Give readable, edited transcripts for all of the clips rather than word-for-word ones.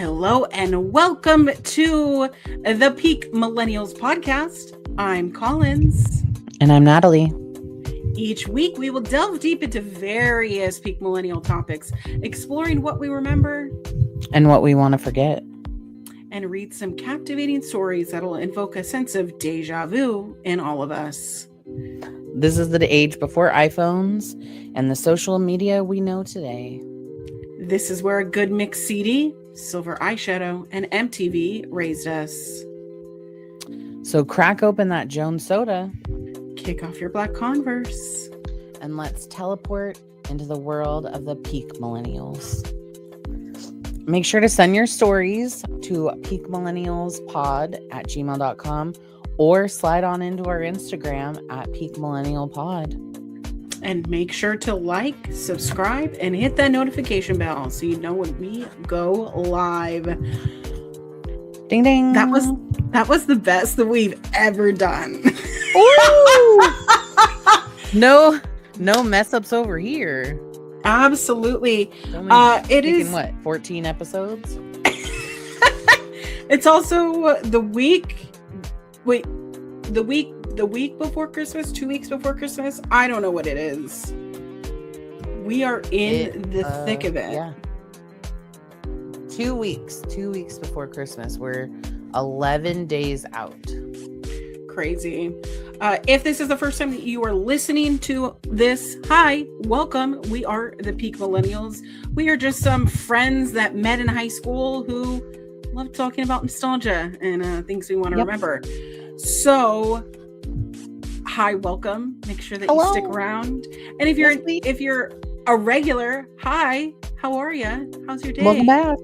Hello and welcome to the Peak Millennials Podcast. I'm Collins. And I'm Natalie. Each week we will delve deep into various Peak Millennial topics, exploring what we remember and what we want to forget. And read some captivating stories that'll invoke a sense of deja vu in all of us. This is the age before iPhones and the social media we know today. This is where a good mix CD, silver eyeshadow, and MTV raised us. So crack open that Jones soda. Kick off your black Converse. And let's teleport into the world of the Peak Millennials. Make sure to send your stories to peakmillennialspod@gmail.com or slide on into our Instagram at peakmillennialpod. And make sure to like, subscribe, and hit that notification bell so you know when we go live. Ding ding. That was the best that we've ever done. No mess ups over here. Absolutely. It is what, 14 episodes? It's also the week before Christmas, 2 weeks before Christmas. I don't know what it is. We are in the thick of it. Yeah. 2 weeks before Christmas. We're 11 days out. Crazy. If this is the first time that you are listening to this, hi, welcome. We are the Peak Millennials. We are just some friends that met in high school who love talking about nostalgia and things we want to remember. So, hi, welcome. Make sure that you stick around. And if you're a regular, hi, how are you? How's your day? Welcome back.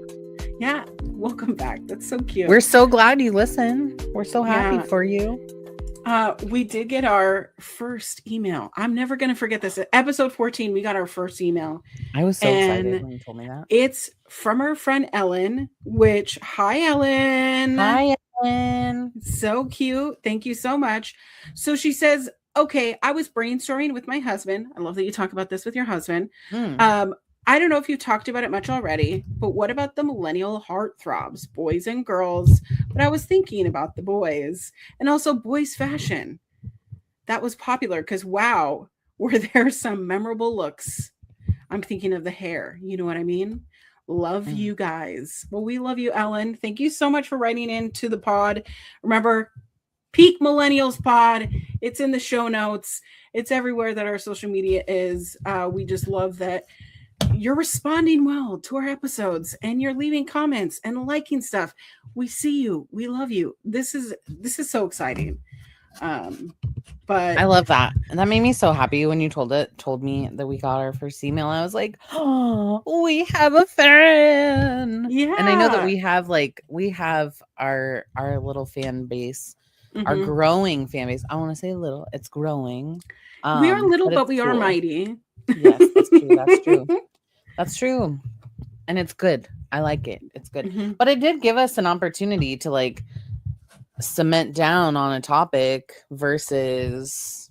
Yeah, welcome back. That's so cute. We're so glad you listen. We're so happy for you. We did get our first email. I'm never going to forget this. At episode 14, we got our first email. I was so excited when you told me that. It's from our friend Ellen, which, hi, Ellen. Hi, Ellen. So cute. Thank you so much. So she says, okay, I was brainstorming with my husband. I love that you talk about this with your husband. I don't know if you talked about it much already, but what about the millennial heartthrobs, boys and girls? But I was thinking about the boys and also boys fashion. That was popular because, wow, were there some memorable looks? I'm thinking of the hair. You know what I mean? Love you guys. Well, we love you, Ellen. Thank you so much for writing into the pod. Remember, Peak Millennials Pod. It's in the show notes. It's everywhere that our social media is. We just love that you're responding well to our episodes and you're leaving comments and liking stuff. We see you. We love you. This is so exciting. But I love that. And that made me so happy when you told me that we got our first email. I was like, oh, we have a fan. Yeah. And I know that we have our little fan base, our growing fan base. I want to say little, it's growing. We are little, but we are mighty. Yes, that's true. That's true. That's true. And it's good. I like it. It's good. But it did give us an opportunity to cement down on a topic versus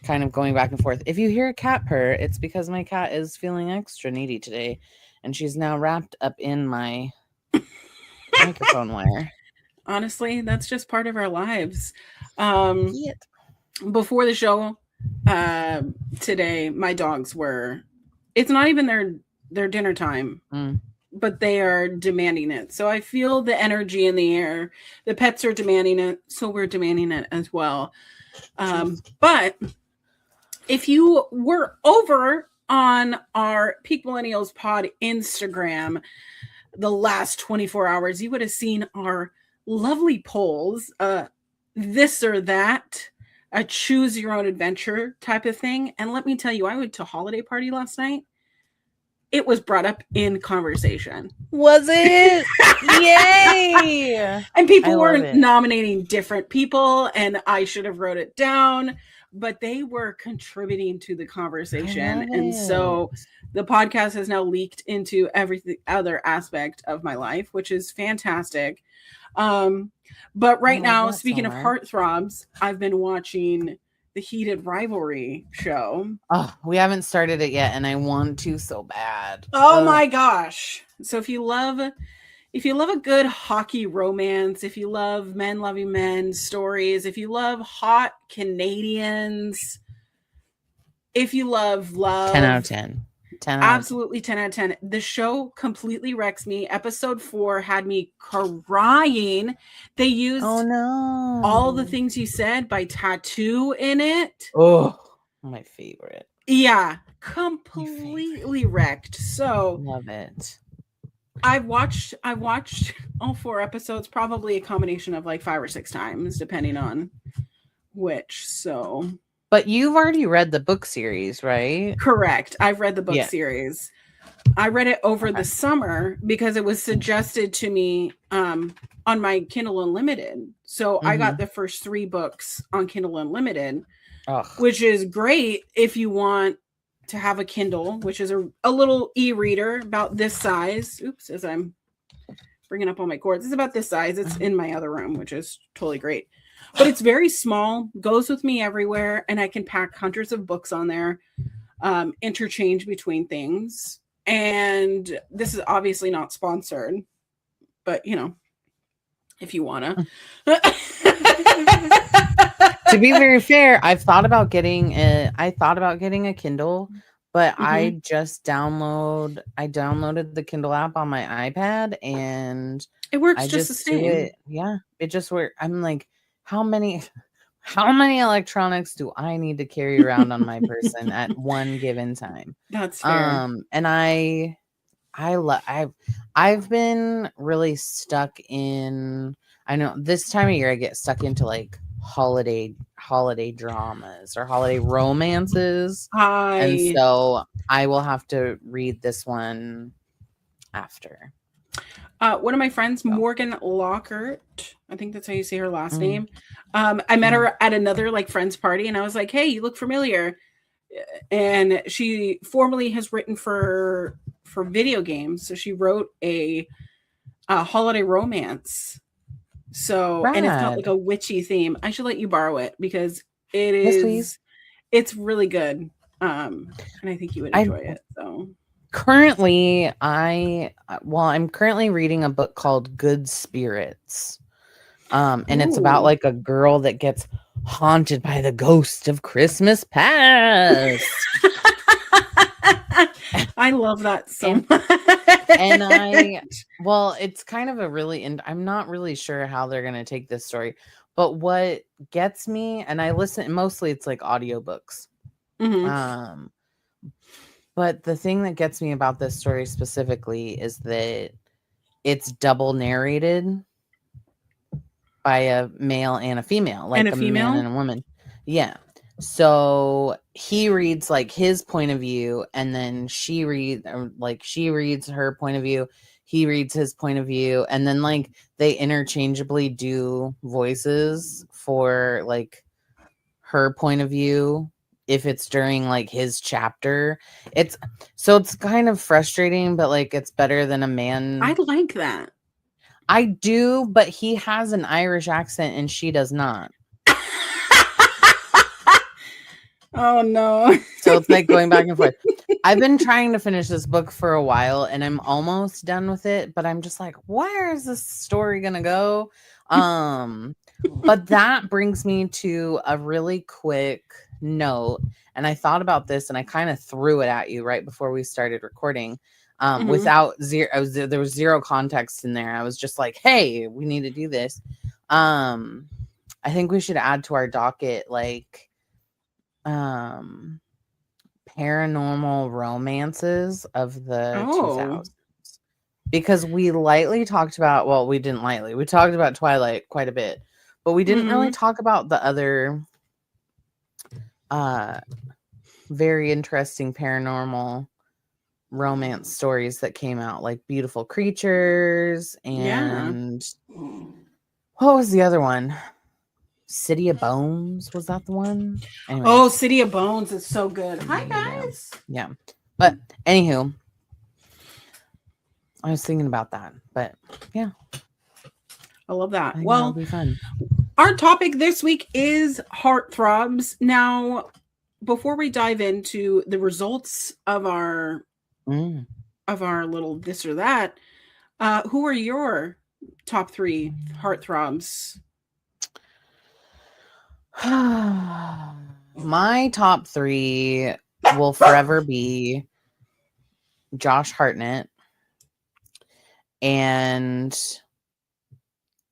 kind of going back and forth. If you hear a cat purr, it's because my cat is feeling extra needy today. And she's now wrapped up in my microphone wire. Honestly, that's just part of our lives. Before the show, today my dogs were, it's not even their dinner time, but they are demanding it. So I feel the energy in the air. The pets are demanding it, so we're demanding it as well. But if you were over on our Peak Millennials Pod Instagram the last 24 hours, you would have seen our lovely polls, this or that, a choose your own adventure type of thing. And let me tell you, I went to a holiday party last night. It was brought up in conversation. Was it? Yay! And people were nominating different people, and I should have wrote it down, but they were contributing to the conversation. And so the podcast has now leaked into every other aspect of my life, which is fantastic. But right now, speaking of heartthrobs, I've been watching the Heated Rivalry show. Oh, we haven't started it yet, and I want to so bad. Oh my gosh. So if you love if you love a good hockey romance, if you love men loving men stories, if you love hot Canadians, if you love 10 out of 10. 10 out absolutely 10 out of 10. The show completely wrecks me. Episode 4 had me crying. They used all the things you said by Tattoo in it. Oh, my favorite. Yeah, completely wrecked. So love it. I've watched all 4 episodes, probably a combination of like 5 or 6 times, depending on which. So, but you've already read the book series, right? Correct. I've read the book series. I read it over the summer because it was suggested to me on my Kindle Unlimited. So I got the first 3 books on Kindle Unlimited, which is great if you want to have a Kindle, which is a little e-reader about this size. Oops, as I'm bringing up all my cords. It's about this size. It's in my other room, which is totally great. But it's very small, goes with me everywhere, and I can pack hundreds of books on there, interchange between things. And this is obviously not sponsored, but you know, if you wanna. To be very fair, I've thought about getting a Kindle, but I downloaded the Kindle app on my iPad and it works just the same. It just works. I'm like, how many electronics do I need to carry around on my person at one given time? That's fair. And I've been really stuck in, I know this time of year I get stuck into like holiday dramas or holiday romances. And so I will have to read this one after. One of my friends, Morgan Lockhart, I think that's how you say her last name. I met her at another like friend's party, and I was like, "Hey, you look familiar." And she formerly has written for video games, so she wrote a holiday romance. So, and it's got like a witchy theme. I should let you borrow it because it is, it's really good. And I think you would enjoy it. So. Currently, I'm currently reading a book called Good Spirits. And it's about like a girl that gets haunted by the ghost of Christmas past. I love that so much. And it's kind of a really, I'm not really sure how they're going to take this story, but what gets me, and I listen, mostly it's like audiobooks. But the thing that gets me about this story specifically is that it's double narrated by a male and a female, like a man and a woman. Yeah. So he reads like his point of view, and then she reads her point of view. He reads his point of view, and then like they interchangeably do voices for like her point of view if it's during like his chapter. It's kind of frustrating, but like it's better than a man. I like that. I do, but he has an Irish accent and she does not. Oh no. So it's like going back and forth. I've been trying to finish this book for a while and I'm almost done with it, but I'm just like, where is this story gonna go? But that brings me to a really quick note, and I thought about this and I kind of threw it at you right before we started recording. Without there was zero context in there. I was just like, hey, we need to do this. I think we should add to our docket like paranormal romances of the 2000s, because we lightly talked about, well, we didn't lightly, we talked about Twilight quite a bit, but we didn't really talk about the other very interesting paranormal romance stories that came out, like Beautiful Creatures and what was the other one? City of Bones, was that the one? Anyways. Oh, City of Bones is so good. Hi guys. Yeah. But anywho, I was thinking about that, but yeah, I love that. Well, that'll be fun. Our topic this week is heartthrobs. Now, before we dive into the results of our little this or that, Who are your top 3 heartthrobs? My top 3 will forever be Josh Hartnett and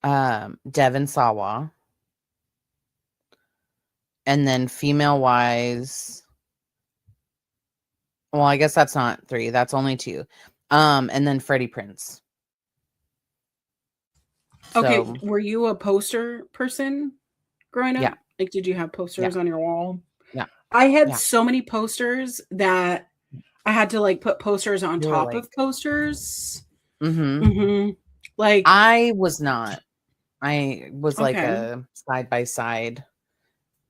Devin Sawa. And then female wise, well, I guess that's not 3. That's only 2. And then Freddie Prinze. Okay, were you a poster person growing up? Yeah. Like, did you have posters on your wall? Yeah. I had so many posters that I had to like put posters on top of posters. Like, I was not. I was like a side by side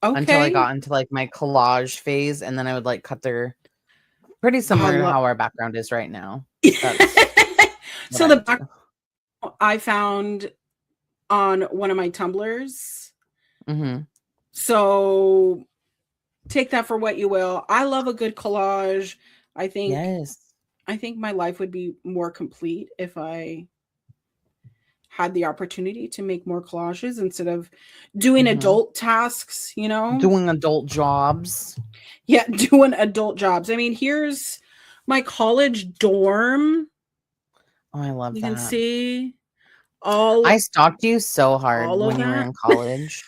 until I got into like my collage phase, and then I would like cut their pretty similar to how our background is right now. So the back I found on one of my Tumblrs. So take that for what you will. I love a good collage. I think my life would be more complete if I had the opportunity to make more collages instead of doing adult tasks, you know? Doing adult jobs. Yeah, doing adult jobs. I mean, here's my college dorm. Oh, I love that. You can see I stalked you so hard when you were in college.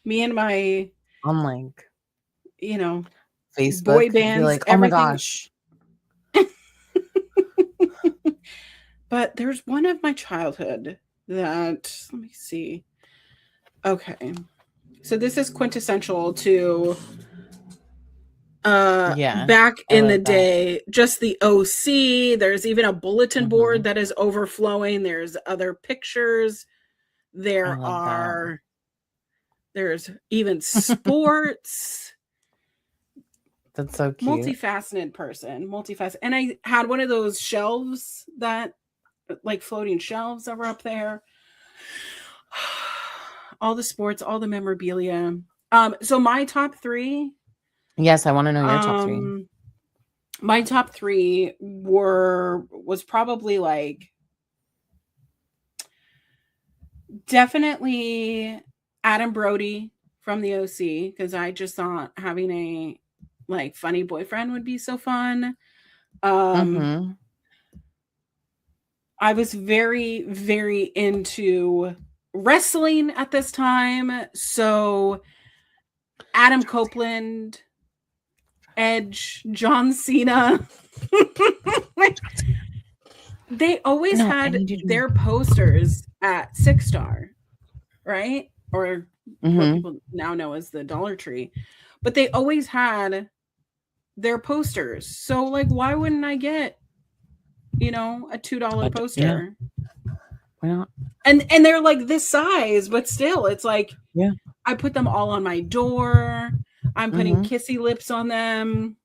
Me and my on like, you know, Facebook boy bands, like, oh everything. My gosh. But there's one of my childhood that, let me see. Okay. So this is quintessential to back in the day, just the OC. There's even a bulletin board that is overflowing. There's other pictures. There's even sports. That's so cute. Multifaceted person. And I had one of those shelves that, like floating shelves that were up there. All the sports, all the memorabilia. So my top 3. Yes, I want to know your top 3. My top 3 was probably like definitely Adam Brody from the OC, because I just thought having a like funny boyfriend would be so fun. I was very, very into wrestling at this time. So Adam Copeland, Edge, John Cena. They always had their posters at Six Star, right? Or what people now know as the Dollar Tree. But they always had their posters. So like, why wouldn't I get, you know, a $2 poster? Why not? And they're like this size, but still, it's like, I put them all on my door. I'm putting kissy lips on them.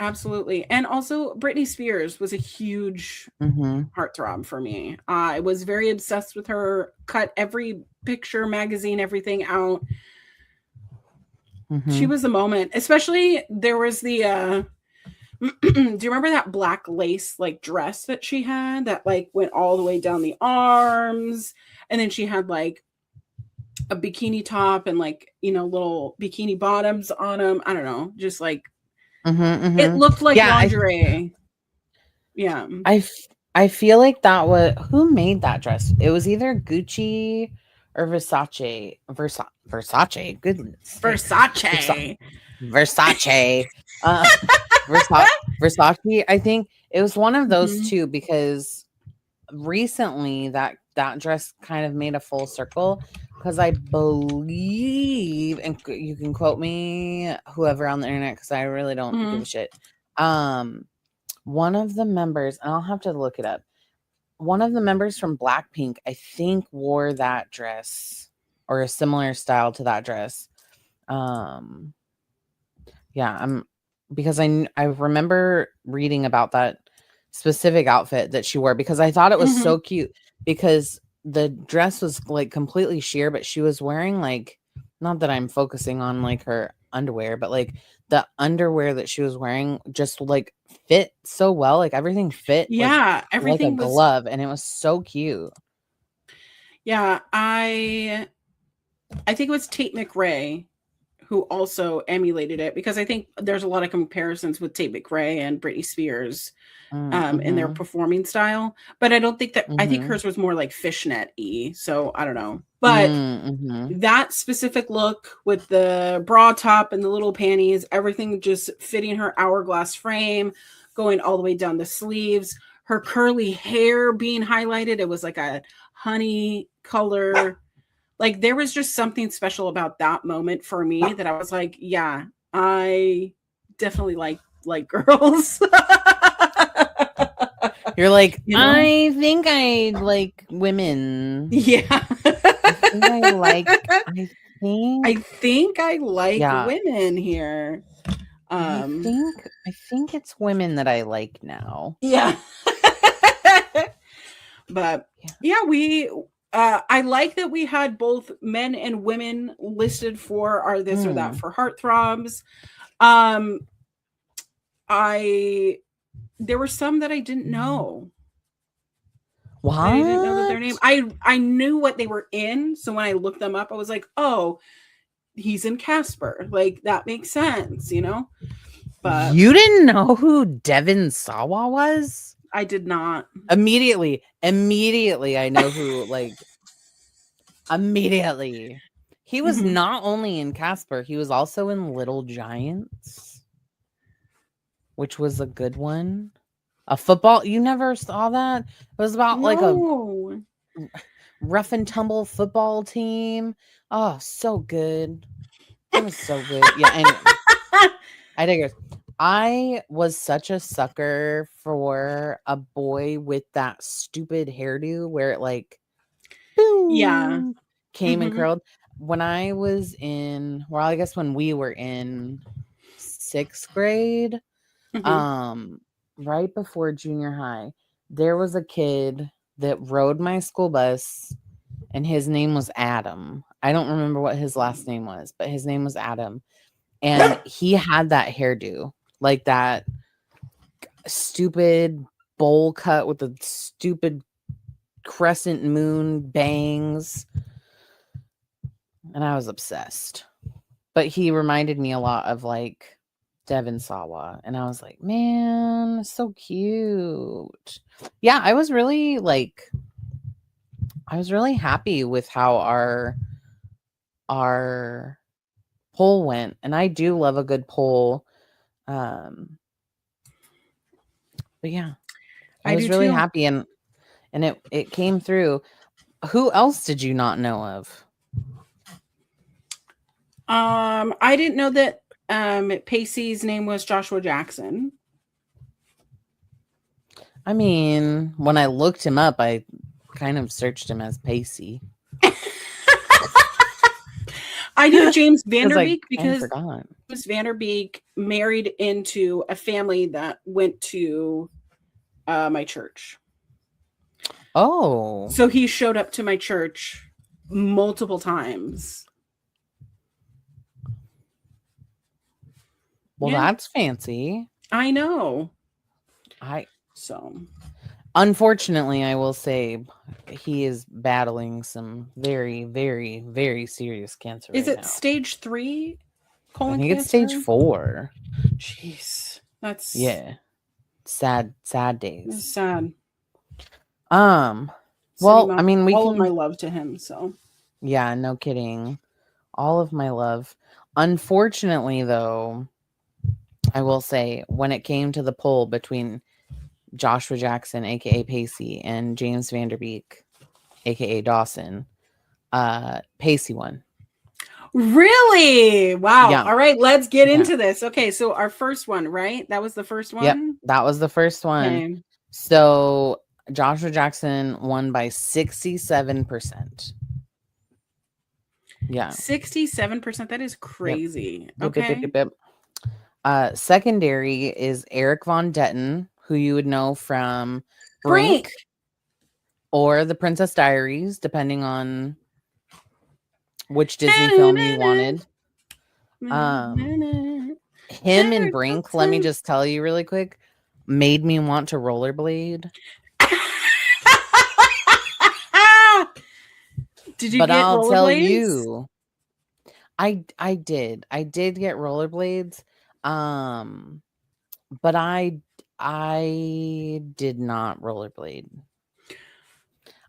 Absolutely. And also Britney Spears was a huge heartthrob for me. I was very obsessed with her, cut every picture, magazine, everything out. She was the moment. Especially there was the do you remember that black lace like dress that she had that like went all the way down the arms, and then she had like a bikini top and like, you know, little bikini bottoms on them. I don't know, just like it looked like lingerie. I feel like that was, who made that dress? It was either Gucci or Versace. Versace. Goodness. Versace. Versace. I think it was one of those two, because recently that dress kind of made a full circle, because I believe, and you can quote me, whoever on the internet, because I really don't give a shit. One of the members, and I'll have to look it up, one of the members from Blackpink, I think, wore that dress or a similar style to that dress. Because I remember reading about that specific outfit that she wore, because I thought it was so cute, because the dress was like completely sheer, but she was wearing like, not that I'm focusing on like her underwear, but like the underwear that she was wearing just like fit so well. Like everything fit Yeah, like everything a was glove, and it was so cute. Yeah, I think it was Tate McRae who also emulated it, because I think there's a lot of comparisons with Tate McRae and Britney Spears in their Mm-hmm. performing style. But I don't think that, I think Mm-hmm. hers was more like fishnet-y. So I don't know. But Mm-hmm. that specific look with the bra top and the little panties, everything just fitting her hourglass frame, going all the way down the sleeves, her curly hair being highlighted. It was like a honey color. Like there was just something special about that moment for me that I was like, yeah, I definitely like girls. You're like, You know? I think I like women. Yeah. I think I I think I like yeah. women here. I think it's women that I like now. Yeah. But yeah, I like that we had both men and women listed for our this or that for heartthrobs. There were some that I didn't know. What? I didn't know that their name. I knew what they were in, so when I looked them up, I was like, oh, he's in Casper. Like that makes sense, you know? But you didn't know who Devin Sawa was? I did not. Immediately, I know who, like, immediately. He was not only in Casper, he was also in Little Giants, which was a good one. A football, you never saw that? It was about like a rough and tumble football team. Oh, so good. It was so good. Yeah, anyway. I digress. I was such a sucker for a boy with that stupid hairdo where it like boom, came and curled. When I was in, well, I guess when we were in 6th grade, right before junior high, there was a kid that rode my school bus, and his name was Adam. I don't remember what his last name was, but his name was Adam. And he had that hairdo, like that stupid bowl cut with the stupid crescent moon bangs. And I was obsessed. But he reminded me a lot of like Devin Sawa. And I was like, man, so cute. Yeah, I was really happy with how our poll went. And I do love a good poll. But yeah, I was really happy, and it came through. Who else did you not know of? I didn't know that Pacey's name was Joshua Jackson. I mean, when I looked him up, I kind of searched him as Pacey. I knew James Vanderbeek because James Vanderbeek married into a family that went to my church. Oh. So he showed up to my church multiple times. Well, that's fancy. I know. Unfortunately, I will say he is battling some very, very, very serious cancer. Is it stage 3 colon cancer? I think it's stage 4. Jeez. That's sad days. It's sad. Well, I mean, all of my love to him, so. Yeah, no kidding. All of my love. Unfortunately, though, I will say when it came to the poll between Joshua Jackson, aka Pacey, and James Vanderbeek, aka Dawson, Pacey won. Really? Wow. Yeah. All right, let's get into this. Okay, so our first one, right? That was the first one? Yep, that was the first one. Okay. So Joshua Jackson won by 67%. Yeah. 67%. That is crazy. Yep. Okay. Yep. Secondary is Eric Von Detten, who you would know from Brink or The Princess Diaries, depending on which Disney film you wanted. Him and Brink, let me just tell you really quick, made me want to rollerblade. Did you but get I'll tell rollerblades? you, I did get rollerblades, but I did not rollerblade.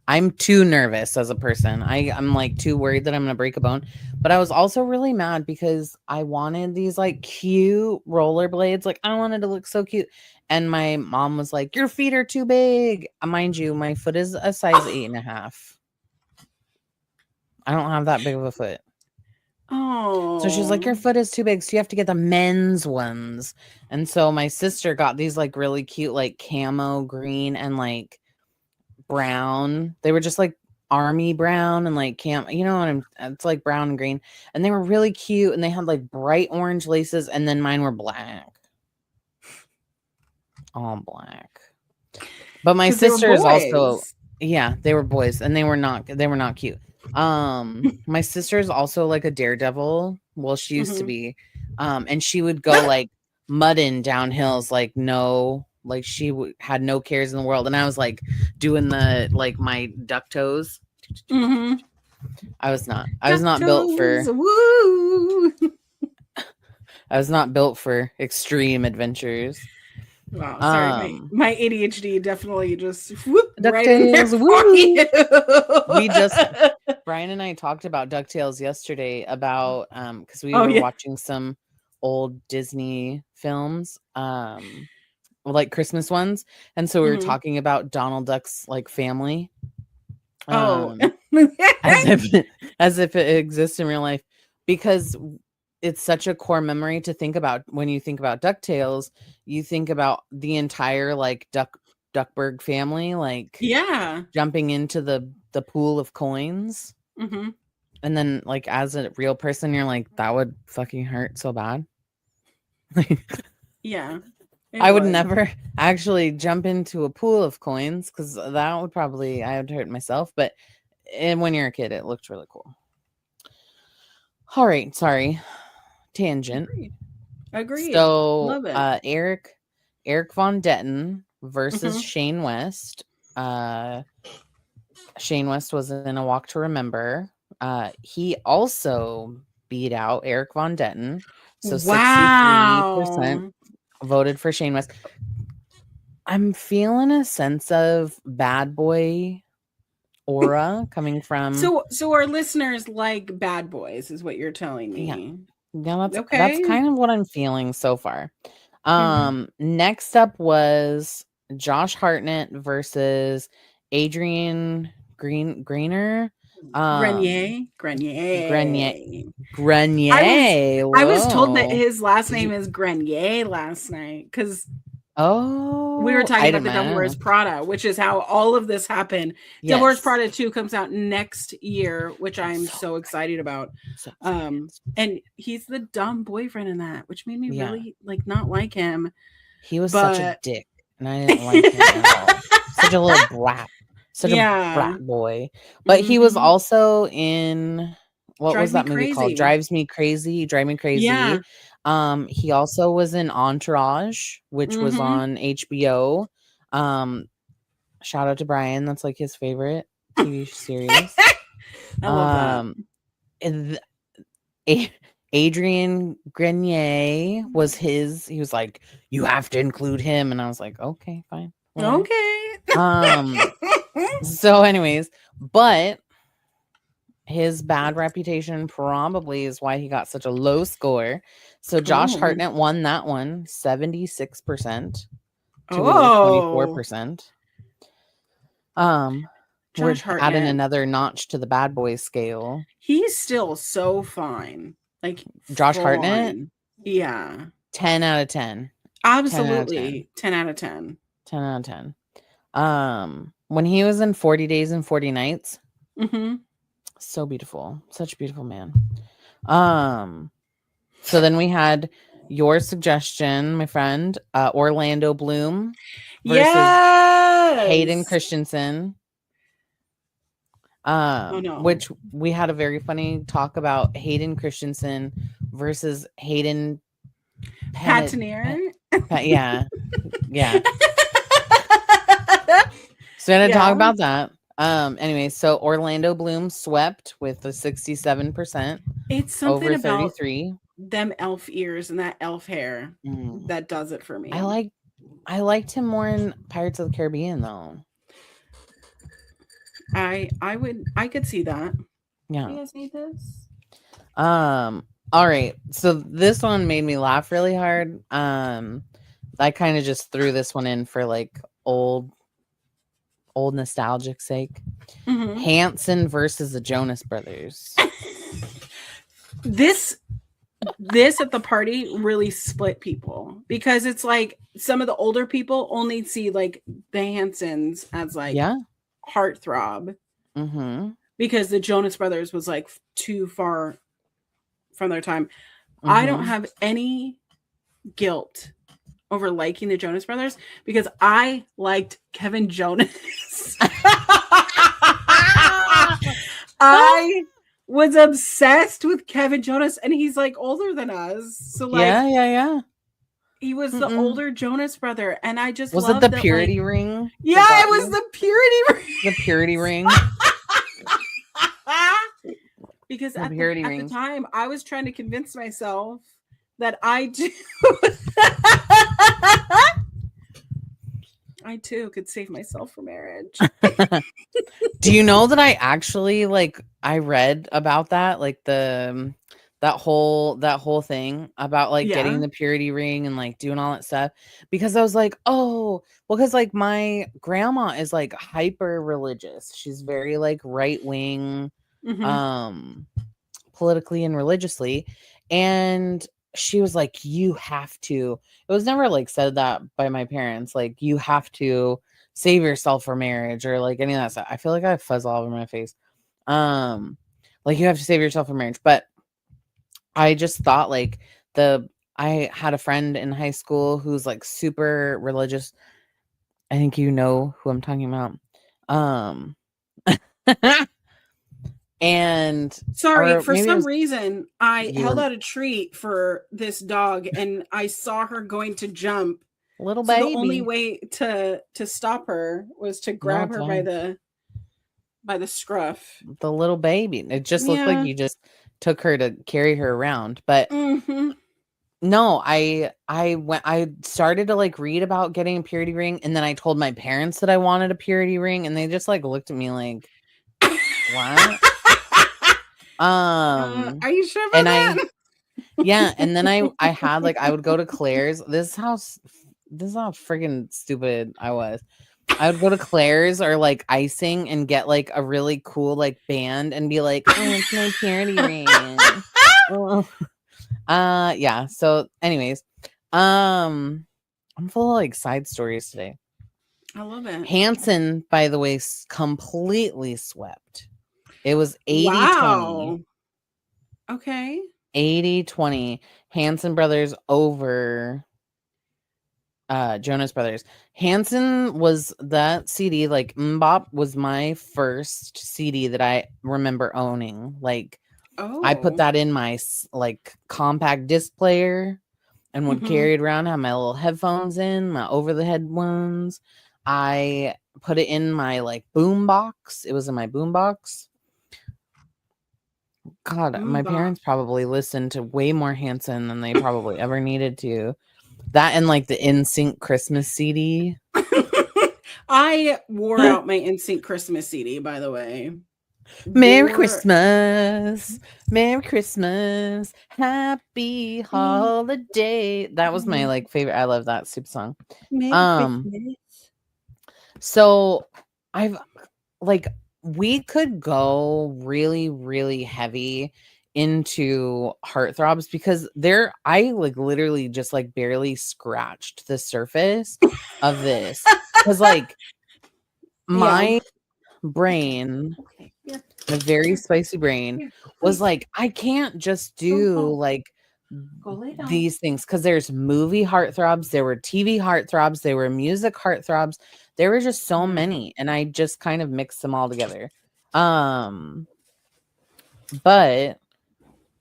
I'm too nervous as a person. I'm like too worried that I'm gonna break a bone. But I was also really mad because I wanted these like cute rollerblades. Like I wanted to look so cute. And my mom was like, "Your feet are too big." Mind you, my foot is a size 8.5. I don't have that big of a foot. Oh. So she's like, "Your foot is too big, so you have to get the men's ones." And so my sister got these like really cute, like camo green and like brown. They were just like army brown and like you know what it's like brown and green, and they were really cute, and they had like bright orange laces, and then mine were black, all black. But my sister is also, yeah, they were boys, and they were not cute. My sister is also like a daredevil. Well, she used to be, and she would go like mudding down hills like no. Like she had no cares in the world, and I was like doing the like my duck toes. I was not built for. Woo! I was not built for extreme adventures. Wow, sorry, my ADHD definitely just whoop right in there for you. We just Brian and I talked about DuckTales yesterday about because we were watching some old Disney films. Like Christmas ones, and so we were talking about Donald Duck's like family, as if it exists in real life, because it's such a core memory to think about. When you think about DuckTales, you think about the entire like Duckburg family, like jumping into the pool of coins, and then like as a real person, you're like, that would fucking hurt so bad. I would never actually jump into a pool of coins because that would probably, I would hurt myself. But when you're a kid, it looked really cool. All right. Sorry. Tangent. Agreed. So Love it. Eric Von Detten versus Shane West. Shane West was in A Walk to Remember. He also beat out Eric Von Detten. So 63% voted for Shane West. I'm feeling a sense of bad boy aura coming from. So our listeners like bad boys, is what you're telling me. Yeah, that's kind of what I'm feeling so far. Next up was Josh Hartnett versus Adrian Grenier. Grenier. I was told that his last name is Grenier last night because we were talking about the Devil Wears Prada, which is how all of this happened. Yes. Devil Wears Prada 2 comes out next year, which I'm so excited about. And he's the dumb boyfriend in that, which made me really like not like him. He was such a dick, and I didn't like him at all. Such a little brat. Such a brat boy. But he was also in what was that movie called? Drive Me Crazy. Yeah. He also was in Entourage, which was on HBO. Shout out to Brian. That's like his favorite TV series. I love that. Adrian Grenier was he was like, you have to include him. And I was like, okay, fine. Whatever. Okay. So anyways, but his bad reputation probably is why he got such a low score. So Josh Hartnett won that one 76% to 24%. We're adding another notch to the bad boy scale. He's still so fine. Like Josh Hartnett? Yeah. 10 out of 10. Absolutely. 10 out of 10. 10 out of 10. When he was in 40 Days and 40 Nights, so beautiful. Such a beautiful man. So then we had your suggestion, my friend, Orlando Bloom versus Hayden Christensen. Which we had a very funny talk about Hayden Christensen versus Hayden Patineer. Yeah. So we're gonna talk about that. Anyway, so Orlando Bloom swept with a 67%. It's something over about 33. them elf ears and that elf hair that does it for me. I liked him more in Pirates of the Caribbean though. I could see that. Yeah. You guys need this? All right. So this one made me laugh really hard. I kind of just threw this one in for like old nostalgic sake. Hanson versus the Jonas Brothers. This at the party really split people because it's like some of the older people only see like the Hansons as like heartthrob because the Jonas Brothers was like too far from their time. I don't have any guilt over liking the Jonas Brothers because I liked Kevin Jonas. I was obsessed with Kevin Jonas, and he's like older than us. So like, yeah. He was the older Jonas brother, and I just was it the purity ring? Yeah, it was the purity ring. The purity ring. Because at the time, I was trying to convince myself that I do. I too could save myself from marriage. Do you know that I actually I read about that, like that whole thing about like getting the purity ring and like doing all that stuff, because I was like, oh, well, because like my grandma is like hyper religious. She's very like right wing, politically and religiously, and she was like, you have to. It was never like said that by my parents, like you have to save yourself for marriage or like any of that stuff. I feel like I have fuzz all over my face. Like you have to save yourself for marriage. But I just thought like I had a friend in high school who's like super religious. I think you know who I'm talking about. And sorry, for some reason I held out a treat for this dog and I saw her going to jump. Little baby. The only way to stop her was to grab her by the scruff. The little baby. It just looked like you just took her to carry her around. But no, I started to like read about getting a purity ring, and then I told my parents that I wanted a purity ring, and they just like looked at me like, what? Are you sure about that? And then I had like, I would go to Claire's. This is how freaking stupid I was. I would go to Claire's or like icing and get like a really cool like band and be like, oh, it's my purity ring. Yeah. So anyways, I'm full of like side stories today. I love it. Hanson, by the way, completely swept. It was 80-20. Wow. Okay. 80-20. Hanson Brothers over Jonas Brothers. Hanson was that CD, like Mbop was my first CD that I remember owning. Like I put that in my like compact disc player and would carry it around, have my little headphones in, my over the head ones. I put it in my like boom box. It was in my boom box. God, my parents probably listened to way more Hanson than they probably ever needed to. That and like the NSYNC Christmas CD. I wore out my NSYNC Christmas CD, by the way. Merry Christmas. Merry Christmas. Happy holiday. That was my like favorite. I love that super song. So I've like, we could go really, really heavy into heartthrobs because I like literally just like barely scratched the surface of this because like my brain, a very spicy brain, was like, I can't just do like these things because there's movie heartthrobs, there were TV heartthrobs, there were music heartthrobs, there were just so many, and I just kind of mixed them all together. But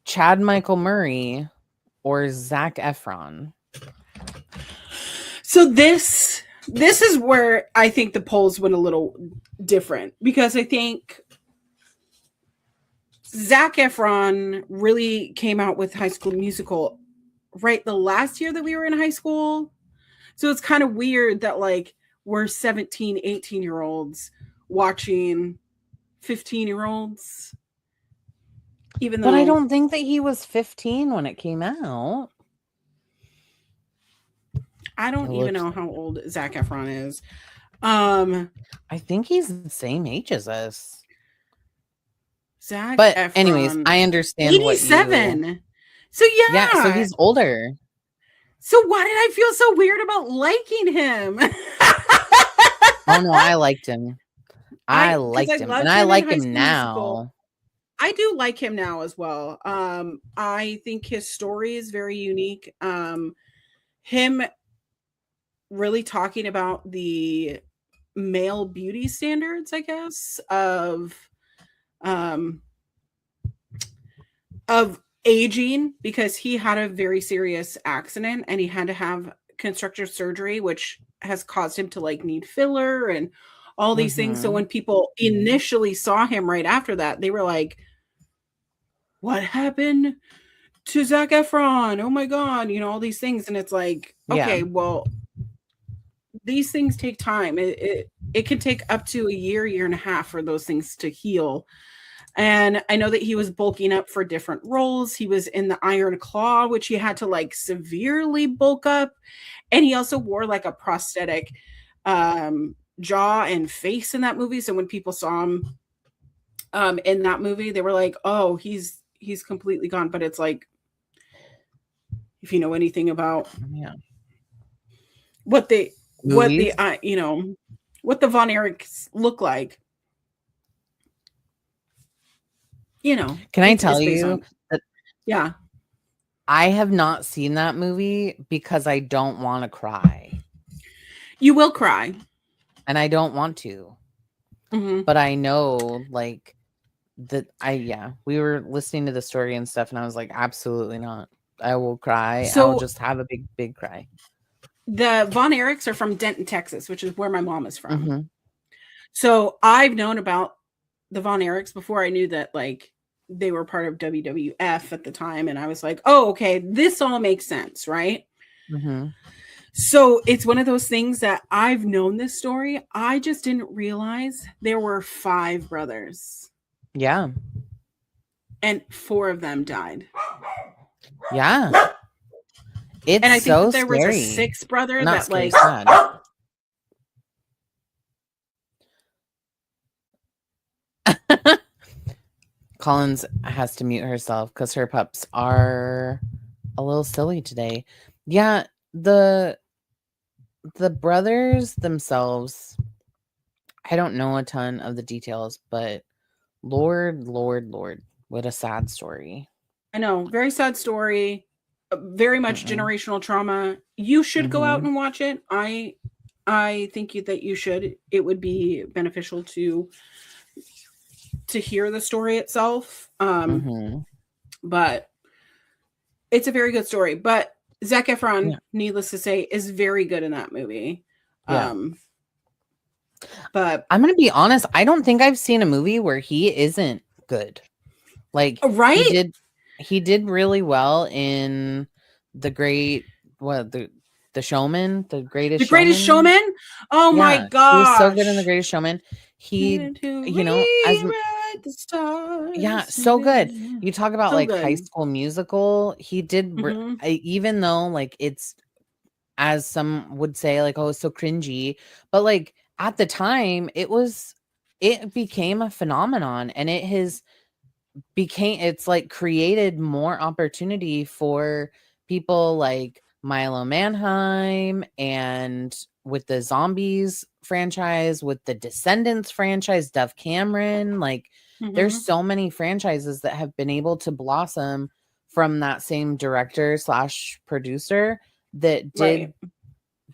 Chad Michael Murray or Zac Efron. So this is where I think the polls went a little different, because I think Zac Efron really came out with High School Musical right the last year that we were in high school. So it's kind of weird that like we're 17, 18-year-olds watching 15-year-olds. Even though, but I don't think that he was 15 when it came out. I don't even know how old Zac Efron is. I think he's the same age as us. Zac but Efron, anyways, I understand 87. what you... So yeah. So he's older. So why did I feel so weird about liking him? Oh no, I liked him. I liked him, and I like him now. Musical. I do like him now as well. I think his story is very unique. Him really talking about the male beauty standards, I guess, of aging, because he had a very serious accident and he had to have constructive surgery, which has caused him to like need filler and all these things. So when people initially saw him right after that, they were like, what happened to Zac Efron? Oh my God, you know, all these things. And it's like, okay, well, these things take time. It can take up to a year and a half for those things to heal. And I know that he was bulking up for different roles. He was in the Iron Claw, which he had to like severely bulk up. And he also wore like a prosthetic jaw and face in that movie. So when people saw him in that movie, they were like, oh, he's completely gone. But it's like, if you know anything about what the Von Erichs look like, you know, can I tell you that? Yeah, I have not seen that movie because I don't want to cry. You will cry, and I don't want to. But I know, like, that we were listening to the story and stuff, and I was like, absolutely not. I will cry. So, I'll just have a big cry. The Von Erichs are from Denton, Texas, which is where my mom is from. So I've known about the Von Erichs before I knew that like they were part of WWF at the time. And I was like, oh, okay, this all makes sense, right? So it's one of those things that I've known this story. I just didn't realize there were 5 brothers. Yeah. And 4 of them died. Yeah. It's and I think so that there scary. was a 6th brother Not that scary, like sad. Collins has to mute herself because her pups are a little silly today. Yeah, the brothers themselves, I don't know a ton of the details, but Lord, what a sad story. I know, very sad story. Very much generational trauma. You should go out and watch it. I think that you should. It would be beneficial to hear the story itself. But it's a very good story. But Zac Efron, needless to say, is very good in that movie. But I'm gonna be honest, I don't think I've seen a movie where he isn't good. Like, he did really well in the Showman, the Greatest Showman. Oh my God, he was so good in The Greatest Showman. He, so good. You talk about so like good. High School Musical. He did even though like it's, as some would say, like, oh, it's so cringy, but like at the time it became a phenomenon, and it's like created more opportunity for people like Milo Manheim, and with the Zombies franchise, with the Descendants franchise, Dove Cameron, like there's so many franchises that have been able to blossom from that same director / producer that did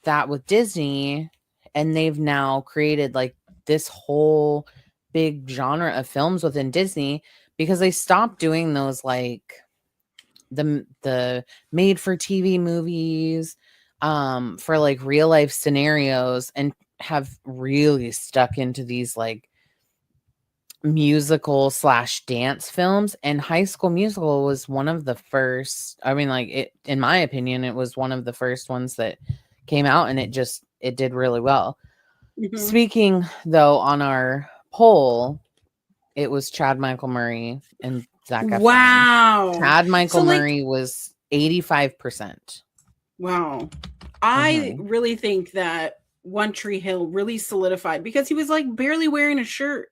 that with Disney, and they've now created like this whole big genre of films within Disney, because they stopped doing those like the made for TV movies, for like real life scenarios, and have really stuck into these like musical / dance films. And High School Musical was one of the first, I mean, like, it, in my opinion, it was one of the first ones that came out, and it did really well. Speaking though, on our poll, it was Chad Michael Murray and Zac Efron. Wow. Chad Michael Murray was 85%. Wow. I really think that One Tree Hill really solidified, because he was like barely wearing a shirt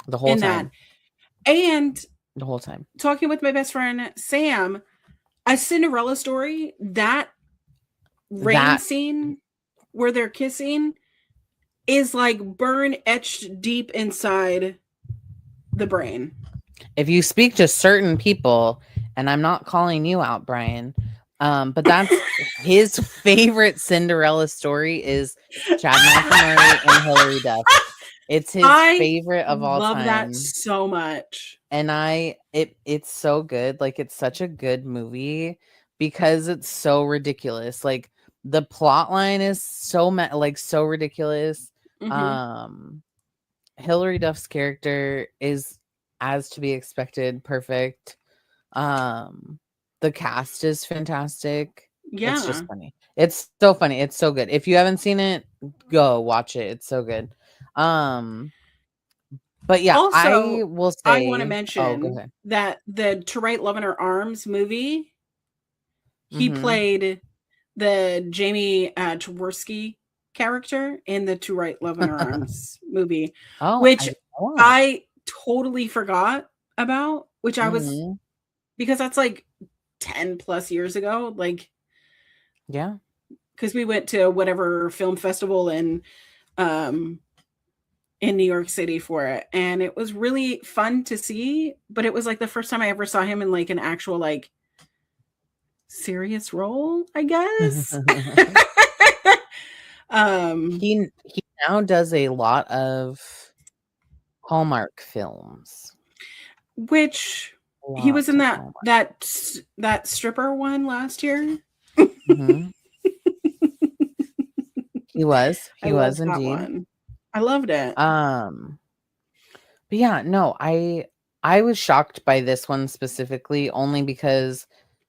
the whole time. And the whole time. Talking with my best friend Sam, A Cinderella Story, that rain scene where they're kissing is like burn etched deep inside the brain. If you speak to certain people, and I'm not calling you out, Brian, but that's his favorite Cinderella story is Chad Michael Murray and Hilary Duff. It's his favorite of all time. I love that so much. And it's so good. Like, it's such a good movie because it's so ridiculous. Like, the plot line is so so ridiculous. Hilary Duff's character is, as to be expected, perfect. The cast is fantastic. Yeah. It's just funny. It's so funny. It's so good. If you haven't seen it, go watch it. It's so good. But yeah, also, I will say, I want to mention that the To Write Love in Her Arms movie, he played the Jamie Jaworski character in the To Write Love in Her Arms movie, which I totally forgot about, which I was, because that's like 10 plus years ago. Like, yeah, because we went to whatever film festival in New York City for it, and it was really fun to see, but it was like the first time I ever saw him in like an actual like serious role, I guess. He now does a lot of Hallmark films, which he was in that stripper one last year. He was indeed one. I loved it. But yeah, no, I was shocked by this one specifically, only because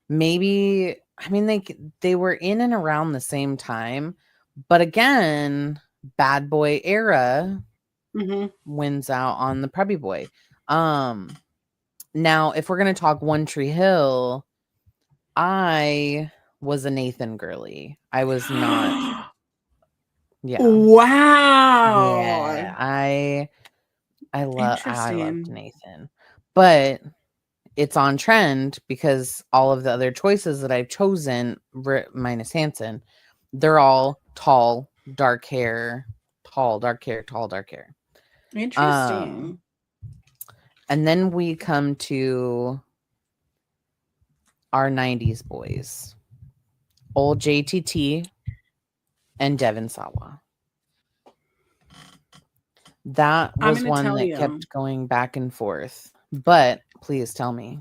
maybe, I mean, they were in and around the same time, but again, Bad Boy era wins out on the Preppy Boy. Now, if we're gonna talk One Tree Hill, I was a Nathan girly. I was not. Yeah. Wow. Yeah. I loved Nathan. But it's on trend because all of the other choices that I've chosen, minus Hanson, they're all tall, dark hair. Interesting. And then we come to our 90s boys. Old JTT and Devin Sawa. That was one that kept going back and forth. But please tell me.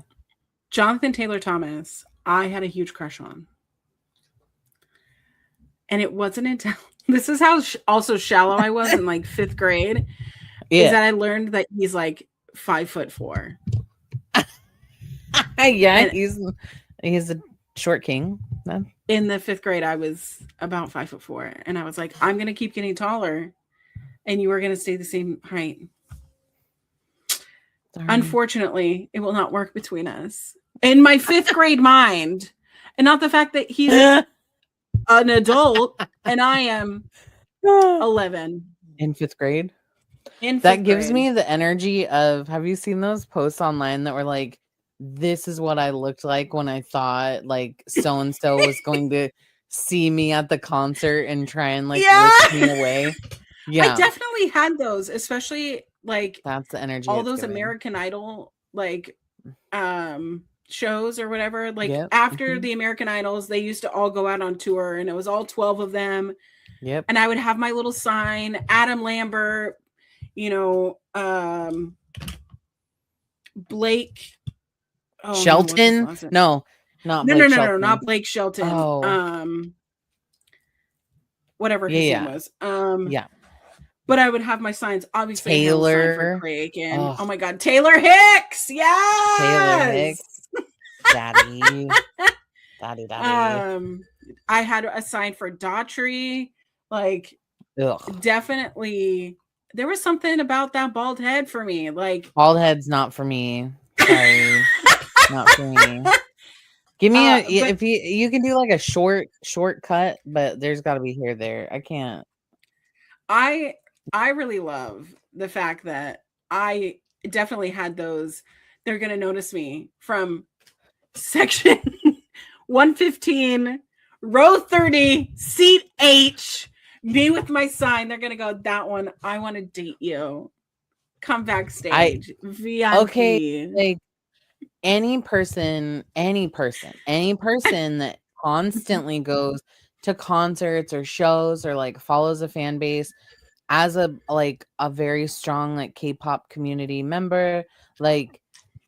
Jonathan Taylor Thomas, I had a huge crush on. And it wasn't until this is how also shallow I was in like 5th grade. Yeah. Is that I learned that he's like 5'4". Yeah, and he's a short king. No? In the 5th grade, I was about 5'4", and I was like, I'm gonna keep getting taller, and you are gonna stay the same height. Sorry. Unfortunately, it will not work between us. In my 5th grade mind, and not the fact that he's an adult and I am 11 in 5th grade. That gives me the energy of, have you seen those posts online that were like, this is what I looked like when I thought like so-and-so was going to see me at the concert and try and like whisk me away. Yeah, I definitely had those, especially like that's the energy. All those giving. American Idol like shows or whatever. Like after the American Idols, they used to all go out on tour, and it was all 12 of them. Yep. And I would have my little sign, Adam Lambert, Blake. Oh no, what's his Shelton? last name? No, not No, Blake no, no, no, Shelton. not Blake Shelton. Oh. Whatever his name was. Yeah. But I would have my signs. Obviously, Taylor. I have a sign for Craig, and oh my god, Taylor Hicks. Yes, Taylor Hicks. Daddy. Daddy. I had a sign for Daughtry. Like, definitely, there was something about that bald head for me. Like, bald head's not for me. Sorry, not for me. Give me if you can do like a shortcut, but there's got to be hair there. I can't. I really love the fact that I definitely had those. They're gonna notice me from section 115, row 30, seat H. Me with my sign. They're gonna go, that one. I want to date you. Come backstage. VIP. Okay, like any person that constantly goes to concerts or shows or like follows a fan base as a very strong like K-pop community member, like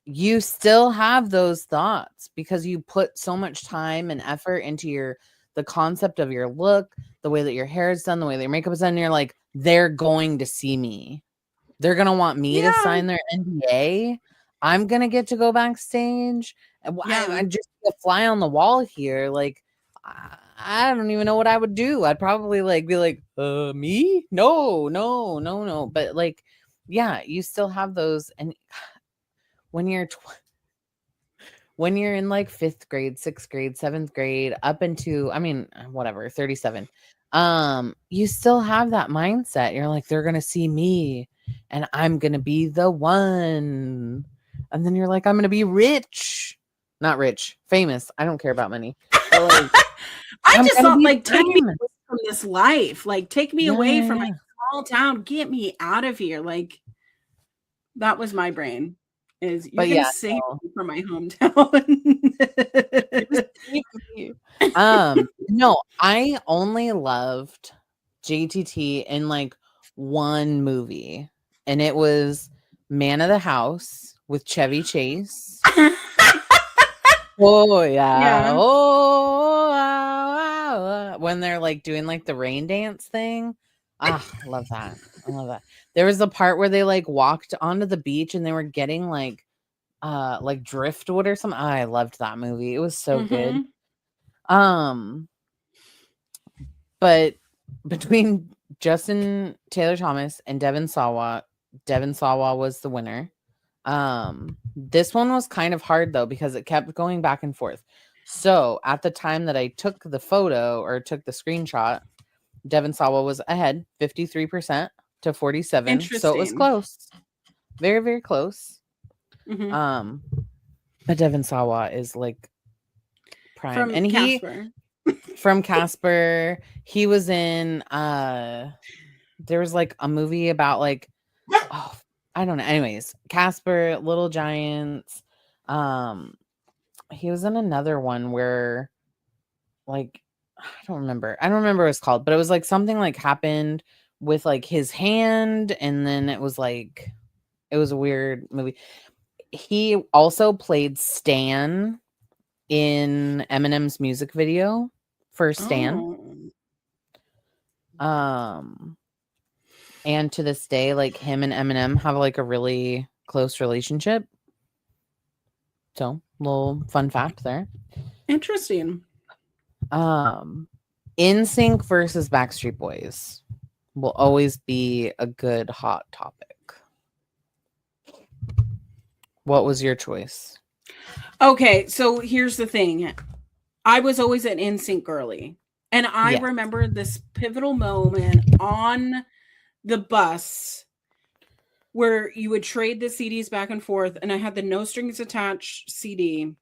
you still have those thoughts because you put so much time and effort into the concept of your look, the way that your hair is done, the way that your makeup is done, and you're like, they're going to see me. They're going to want me to sign their NDA. I'm going to get to go backstage. I'm just a fly on the wall here. Like, I don't even know what I would do. I'd probably like be like, me? No. But like, yeah, you still have those. And when you're in like 5th grade, 6th grade, 7th grade, up into, 37, you still have that mindset. You're like, they're going to see me and I'm going to be the one. And then you're like, I'm going to be rich. Not rich, famous. I don't care about money. But like, I just thought, like, take me away from this life. Like, take me away from my small town. Get me out of here. Like, that was my brain. Is you're gonna save me from my hometown. No, I only loved JTT in like one movie, and it was Man of the House with Chevy Chase. Oh yeah. Oh, when they're like doing like the rain dance thing. I love that. I love that. There was a part where they like walked onto the beach and they were getting like driftwood or something. I loved that movie. It was so good. But between Justin Taylor Thomas and Devin Sawa was the winner. This one was kind of hard though because it kept going back and forth. So at the time that I took the photo or took the screenshot, Devin Sawa was ahead 53% to 47%. So it was close. Very, very close. But Devin Sawa is like prime. From and Casper. From Casper. He was in there was like a movie about like I don't know. Anyways, Casper, Little Giants. He was in another one where like I don't remember what it's called, but it was like something like happened with like his hand, and then it was a weird movie. He also played Stan in Eminem's music video for Stan. And to this day, like him and Eminem have like a really close relationship. So, little fun fact there. Interesting. NSYNC versus Backstreet Boys will always be a good hot topic. What was your choice? Okay, so here's the thing. I was always an NSYNC girly. And I remember this pivotal moment on the bus where you would trade the CDs back and forth. And I had the No Strings Attached CD.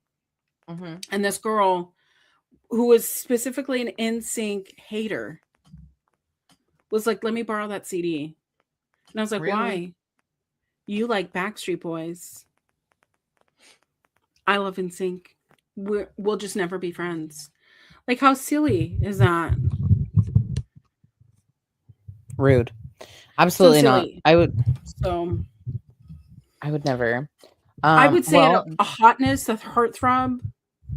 And this girl who was specifically an NSYNC hater was like, let me borrow that CD. And I was like, why? You like Backstreet Boys. I love NSYNC. We'll just never be friends. Like, how silly is that? Rude. Absolutely not. I would never. I would say well, a hotness, a heartthrob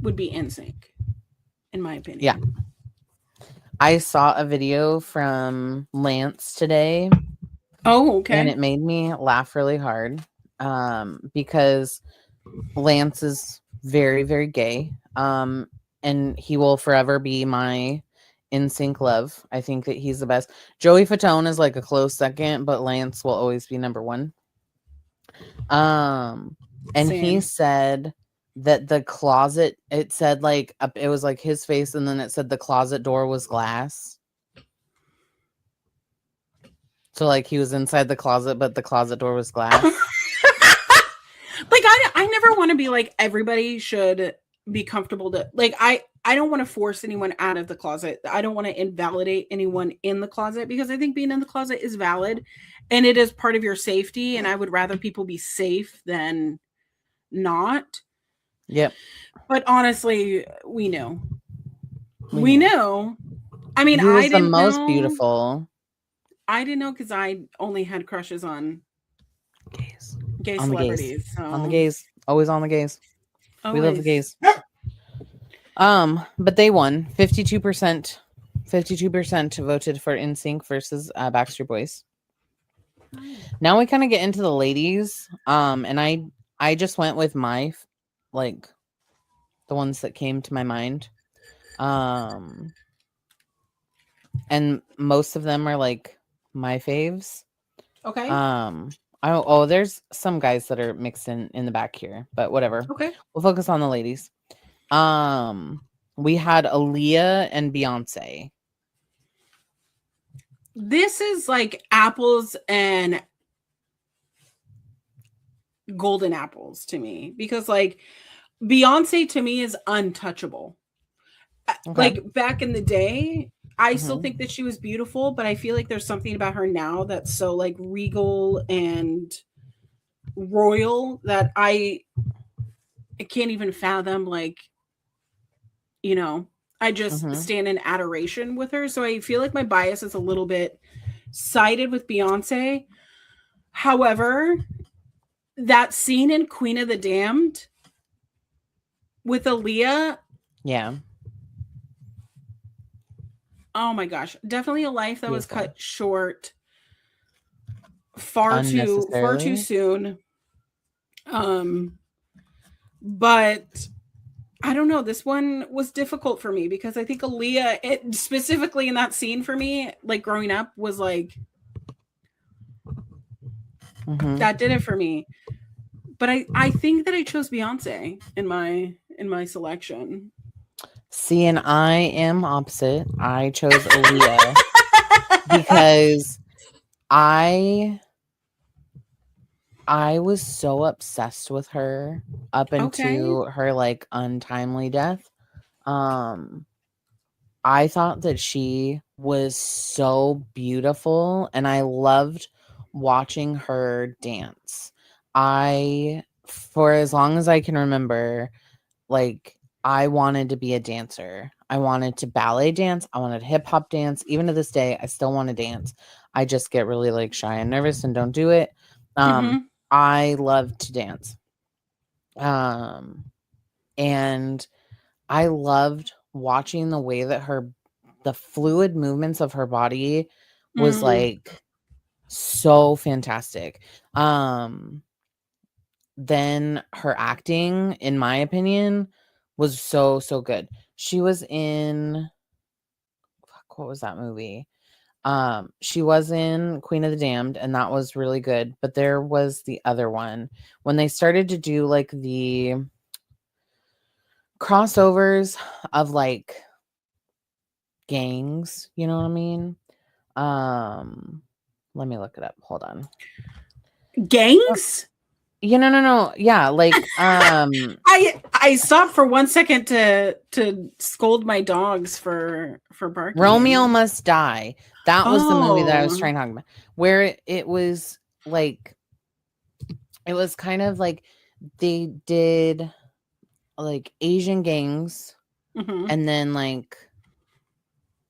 would be NSYNC, in my opinion. Yeah. I saw a video from Lance today. Oh, okay. And it made me laugh really hard because Lance is very, very gay. And he will forever be my NSYNC love. I think that he's the best. Joey Fatone is like a close second, but Lance will always be number one. And Same. he said that the closet, it said like, it was like his face, and then it said the closet door was glass. So like he was inside the closet, but the closet door was glass. Like I never want to be like everybody should be comfortable to like I don't want to force anyone out of the closet. I don't want to invalidate anyone in the closet because I think being in the closet is valid and it is part of your safety, and I would rather people be safe than not. Yep. But honestly, we knew. We knew. I mean, he was I didn't the most know. beautiful. I didn't know because I only had crushes on gays. Gay on celebrities. The gays. So. On the gays. Always on the gays. Always. We love the gays. But they won. 52% voted for NSYNC versus Backstreet Boys. Now we kind of get into the ladies. And I just went with my like the ones that came to my mind. And most of them are like my faves. Okay. There's some guys that are mixed in the back here, but whatever. Okay. We'll focus on the ladies. We had Aaliyah and Beyonce. This is like apples and golden apples to me because like Beyonce to me is untouchable. Okay. Like back in the day, I still think that she was beautiful, but I feel like there's something about her now that's so like regal and royal that I can't even fathom. Like, you know, I just stand in adoration with her. So I feel like my bias is a little bit sided with Beyonce. However, that scene in Queen of the Damned with Aaliyah. Yeah. Oh my gosh. Definitely a life that was cut short far too soon. But I don't know. This one was difficult for me because I think Aaliyah, specifically in that scene for me, like growing up, was like that did it for me. But I think that I chose Beyonce in my selection. See, and I am opposite. I chose Aaliyah because I was so obsessed with her up into her like untimely death. I thought that she was so beautiful and I loved watching her dance. For as long as I can remember, like I wanted to be a dancer. I wanted to ballet dance. I wanted hip hop dance. Even to this day, I still want to dance. I just get really like shy and nervous and don't do it. I love to dance. And I loved watching the way that the fluid movements of her body was like so fantastic. Then her acting, in my opinion, was so good. She was in what was that movie? She was in Queen of the Damned, and that was really good. But there was the other one when they started to do like the crossovers of like gangs, you know what I mean? Let me look it up. Hold on. Gangs? Yeah, no. Yeah, like I stopped for 1 second to scold my dogs for barking. Romeo Must Die. That was the movie that I was trying to talk about. Where it was like it was kind of like they did like Asian gangs and then like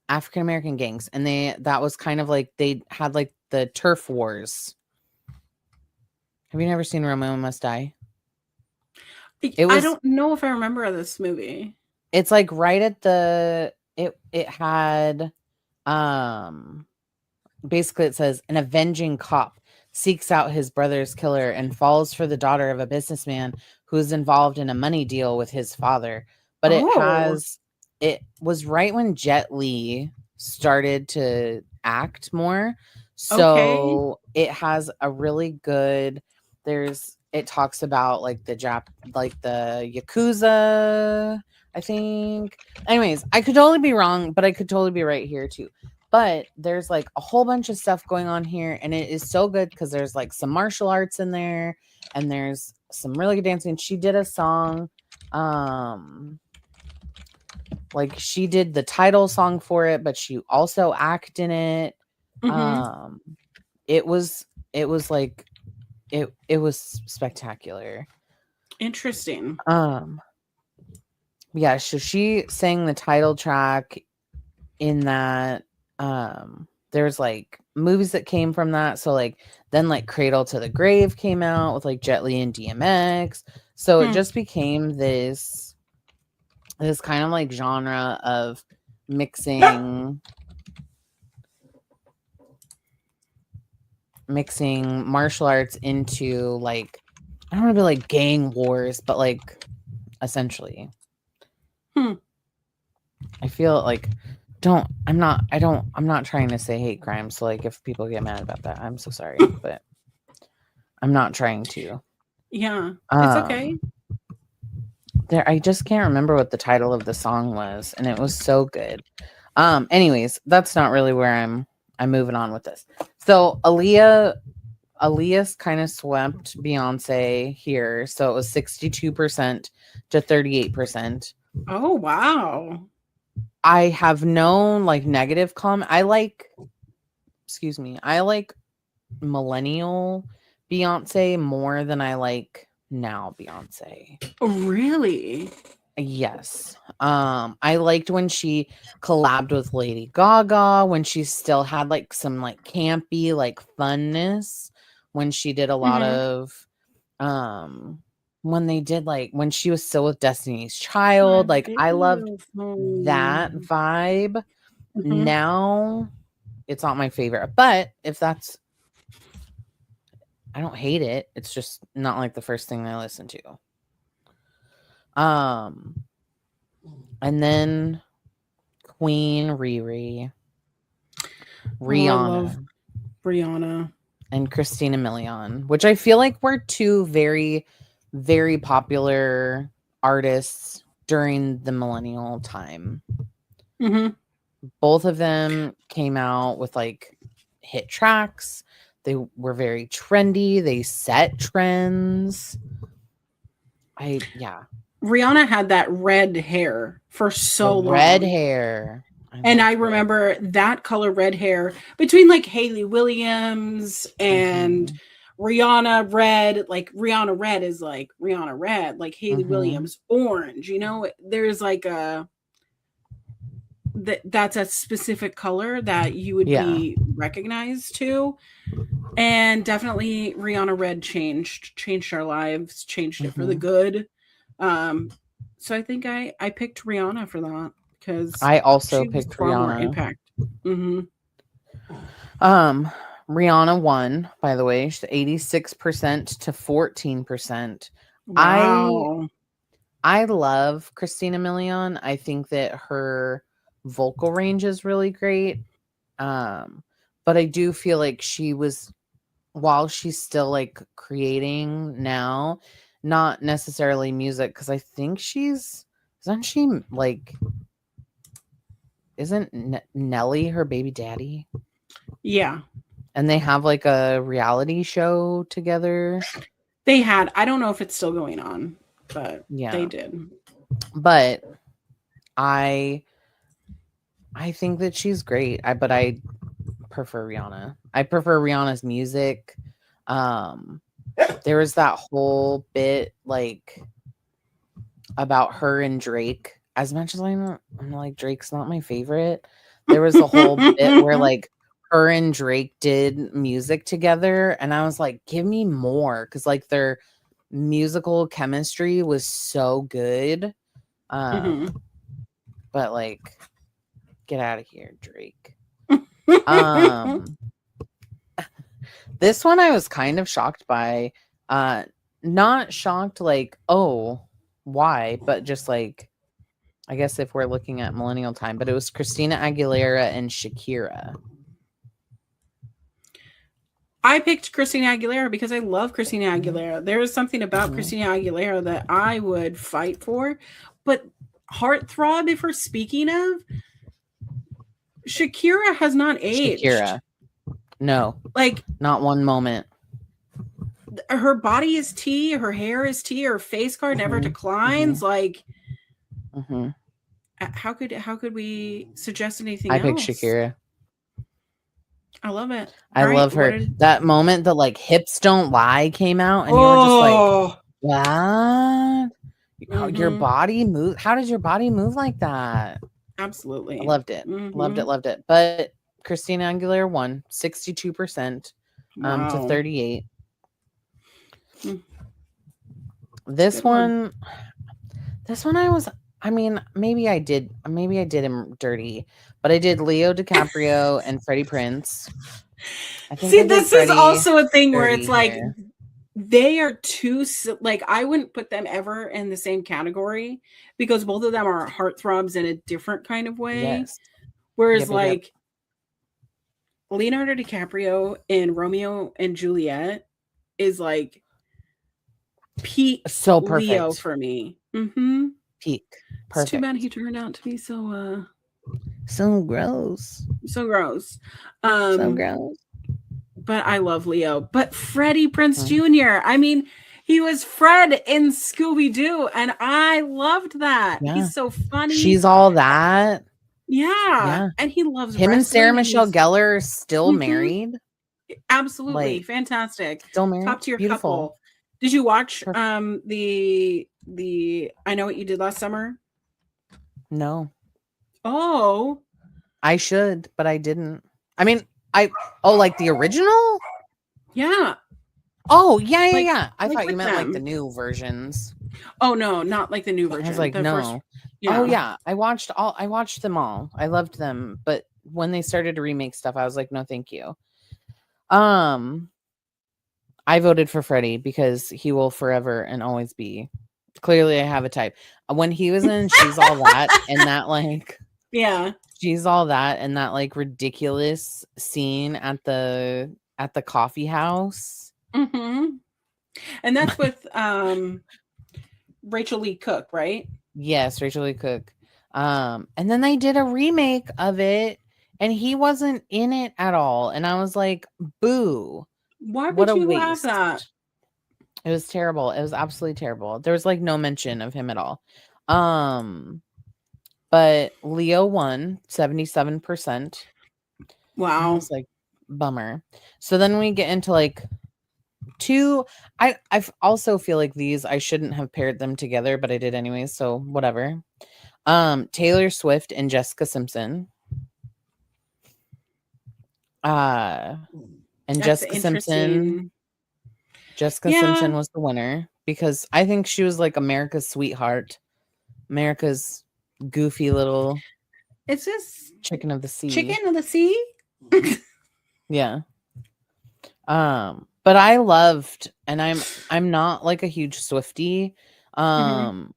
African American gangs, and that was kind of like they had like the turf wars. Have you never seen Romeo Must Die? I don't know if I remember this movie. It's like right at the it had basically it says an avenging cop seeks out his brother's killer and falls for the daughter of a businessman who's involved in a money deal with his father. But it was right when Jet Li started to act more. So it has a really good, it talks about like the Yakuza, I think. Anyways, I could totally be wrong, but I could totally be right here too. But there's like a whole bunch of stuff going on here, and it is so good because there's like some martial arts in there, and there's some really good dancing. She did a song, like she did the title song for it, but she also acted in it. It was like it was spectacular. Interesting. Yeah, so she sang the title track in that. There's like movies that came from that. So like then like Cradle to the Grave came out with like Jet Li and DMX. So it just became this kind of like genre of mixing martial arts into like, I don't want to be like gang wars, but like essentially. I feel like I'm not trying to say hate crime. So like if people get mad about that, I'm so sorry, but I'm not trying to. Yeah, it's okay. I just can't remember what the title of the song was, and it was so good. Anyways, that's not really where I'm moving on with this. So Aaliyah's kind of swept Beyonce here. So it was 62% to 38%. Oh, wow. I have no like negative comment. I like millennial Beyonce more than I like now Beyonce. Oh, really? Yes. I liked when she collabed with Lady Gaga, when she still had like some like campy like funness, when she did a lot of when they did like when she was still with Destiny's Child, like I loved that vibe. Now it's not my favorite, but if that's, I don't hate it. It's just not like the first thing I listen to. And then Queen Riri, Rihanna, I love Rihanna, and Christina Milian, which I feel like were two very, very popular artists during the millennial time. Both of them came out with like hit tracks. They were very trendy. They set trends. Rihanna had that red hair for so long. Red hair. I remember that color red hair between like Hayley Williams and Rihanna red. Like Rihanna red is like Rihanna red, like Hayley Williams orange. You know, there's like that's a specific color that you would be recognized to. And definitely Rihanna red changed our lives, changed it for the good. So I think I picked Rihanna for that because I also picked Rihanna. More impact. Rihanna won, by the way. She's 86% to 14%. Wow. I love Christina Milian. I think that her vocal range is really great. But I do feel like she was, while she's still like creating now, not necessarily music, because I think isn't Nelly her baby daddy? Yeah. And they have like a reality show together. They had, I don't know if it's still going on, but they did. But I think that she's great. But I prefer Rihanna. I prefer Rihanna's music. There was that whole bit like about her and Drake. As much as I'm like, Drake's not my favorite. There was a whole bit where like her and Drake did music together, and I was like, give me more, because like they're musical chemistry was so good. But like, get out of here, Drake. This one I was kind of shocked by. Not shocked like, oh, why? But just like, I guess if we're looking at millennial time, but it was Christina Aguilera and Shakira. I picked Christina Aguilera because I love Christina Aguilera. There is something about Christina Aguilera that I would fight for. But heartthrob, if we're speaking of, Shakira has not aged. Shakira. No. Like, not one moment. Her body is tea, her hair is tea, her face card never declines. Like, how could we suggest anything else? I picked Shakira. I love it. I love her. That moment that like Hips Don't Lie came out, and you were just like, what? Your body move? How does your body move like that? Absolutely. I loved it. Loved it. But Christina Aguilera won 62% to 38. This one maybe I did him dirty, but I did Leo DiCaprio and Freddie Prinze. This is also a thing where it's like they are too, like, I wouldn't put them ever in the same category because both of them are heartthrobs in a different kind of way. Yes. Whereas Leonardo DiCaprio in Romeo and Juliet is like peak so perfect. Leo for me. Peak. Perfect. It's too bad he turned out to be so gross. So gross. So gross. But I love Leo. But Freddie Prinze Jr. I mean, he was Fred in Scooby-Doo, and I loved that. Yeah. He's so funny. She's all that. Yeah. And he loves him wrestling. And Sarah Michelle Gellar are still married. Absolutely. Fantastic. Still married. Top tier couple. Did you watch the I Know What You Did Last Summer? No. Oh. I should, but I didn't. I mean, like the original? Yeah. Oh, yeah. I thought you meant like the new versions. Oh no, not like the new version. I was like, no. Oh yeah. I watched them all. I loved them, but when they started to remake stuff, I was like, no, thank you. I voted for Freddie because he will forever and always be. Clearly, I have a type. When he was in She's All That and that like, She's All That and that like ridiculous scene at the coffee house. And that's with Rachel Lee Cook, right? Yes, Rachel Lee Cook. And then they did a remake of it, and he wasn't in it at all. And I was like, boo. Why would you have that? It was terrible. It was absolutely terrible. There was like no mention of him at all. But Leo won 77%. Wow. I was like, bummer. So then we get into like two. I also feel like these I shouldn't have paired them together, but I did anyways. So whatever. Taylor Swift and Jessica Simpson. And Jessica Simpson was the winner because I think she was like America's sweetheart, America's goofy little. It's just chicken of the sea. Chicken of the sea. Yeah. But I loved, and I'm not like a huge Swiftie, but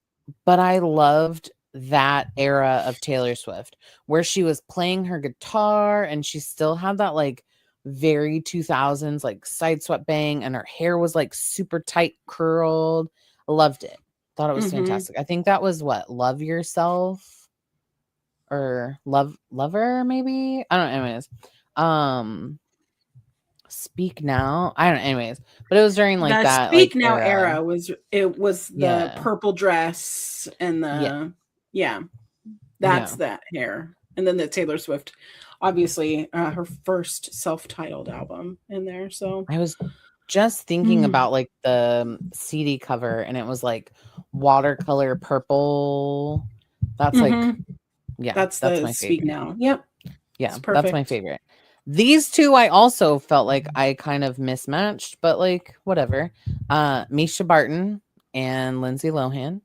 I loved that era of Taylor Swift where she was playing her guitar and she still had that like very 2000s like side swept bang, and her hair was like super tight curled. I loved it. Thought it was fantastic. I think that was what, Love Yourself or Lover maybe, I don't know. Anyways, Speak Now, I don't know. Anyways, but it was during like that Speak like, Now era was the purple dress and the that's that hair, and then the Taylor Swift, obviously her first self-titled album in there. So I was just thinking about like the CD cover, and it was like watercolor purple. That's like that's my Speak favorite. Now. Yep. Yeah, that's my favorite. These two, I also felt like I kind of mismatched, but like whatever. Misha Barton and Lindsay Lohan.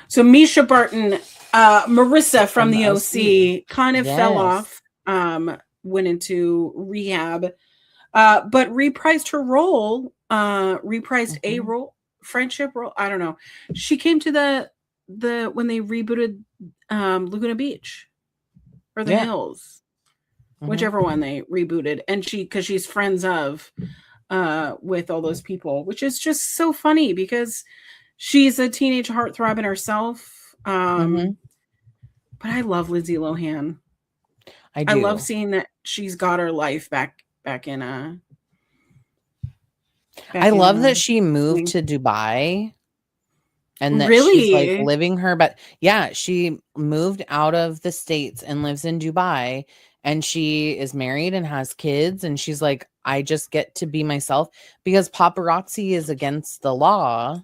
So Misha Barton, Marissa from the OC kind of fell off, went into rehab, but reprised her role, reprised a role, friendship role. I don't know. She came to the when they rebooted Laguna Beach or the Hills, whichever one they rebooted, and because she's friends of with all those people, which is just so funny because she's a teenage heartthrob in herself. But I love Lindsay Lohan. I love seeing that she's got her life back in I love that she moved to Dubai and that she's like living her, but yeah, she moved out of the States and lives in Dubai, and she is married and has kids, and she's like, I just get to be myself because paparazzi is against the law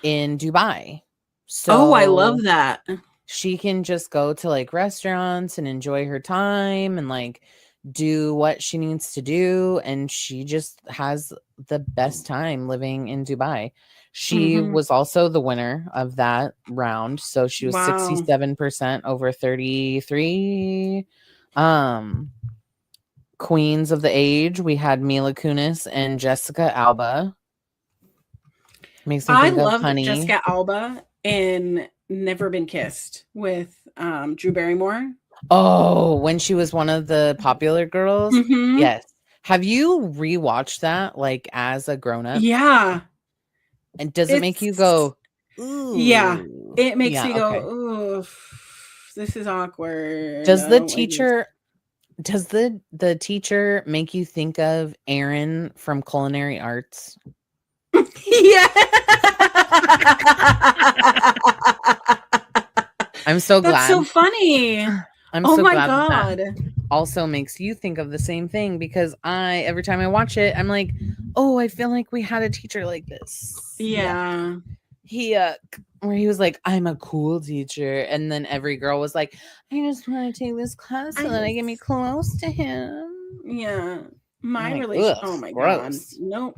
in Dubai. So I love that. She can just go to like restaurants and enjoy her time and like do what she needs to do, and she just has the best time living in Dubai. She was also the winner of that round, so she was 67% over 33. Queens of the age, we had Mila Kunis and Jessica Alba. Makes me think I love Honey. Jessica Alba in Never Been Kissed with Drew Barrymore. Oh, when she was one of the popular girls? Yes. Have you rewatched that like as a grown-up? Yeah. And does it make you go, ooh? Yeah. It makes me go, ooh, this is awkward. Does the teacher make you think of Erin from Culinary Arts? Yeah. I'm so glad. That's so funny. I'm so glad that also makes you think of the same thing, because every time I watch it, I'm like, oh, I feel like we had a teacher like this. Yeah. He where he was like, I'm a cool teacher, and then every girl was like, I just want to take this class so that I can be close to him. Yeah. My relationship. Oh my god. Nope.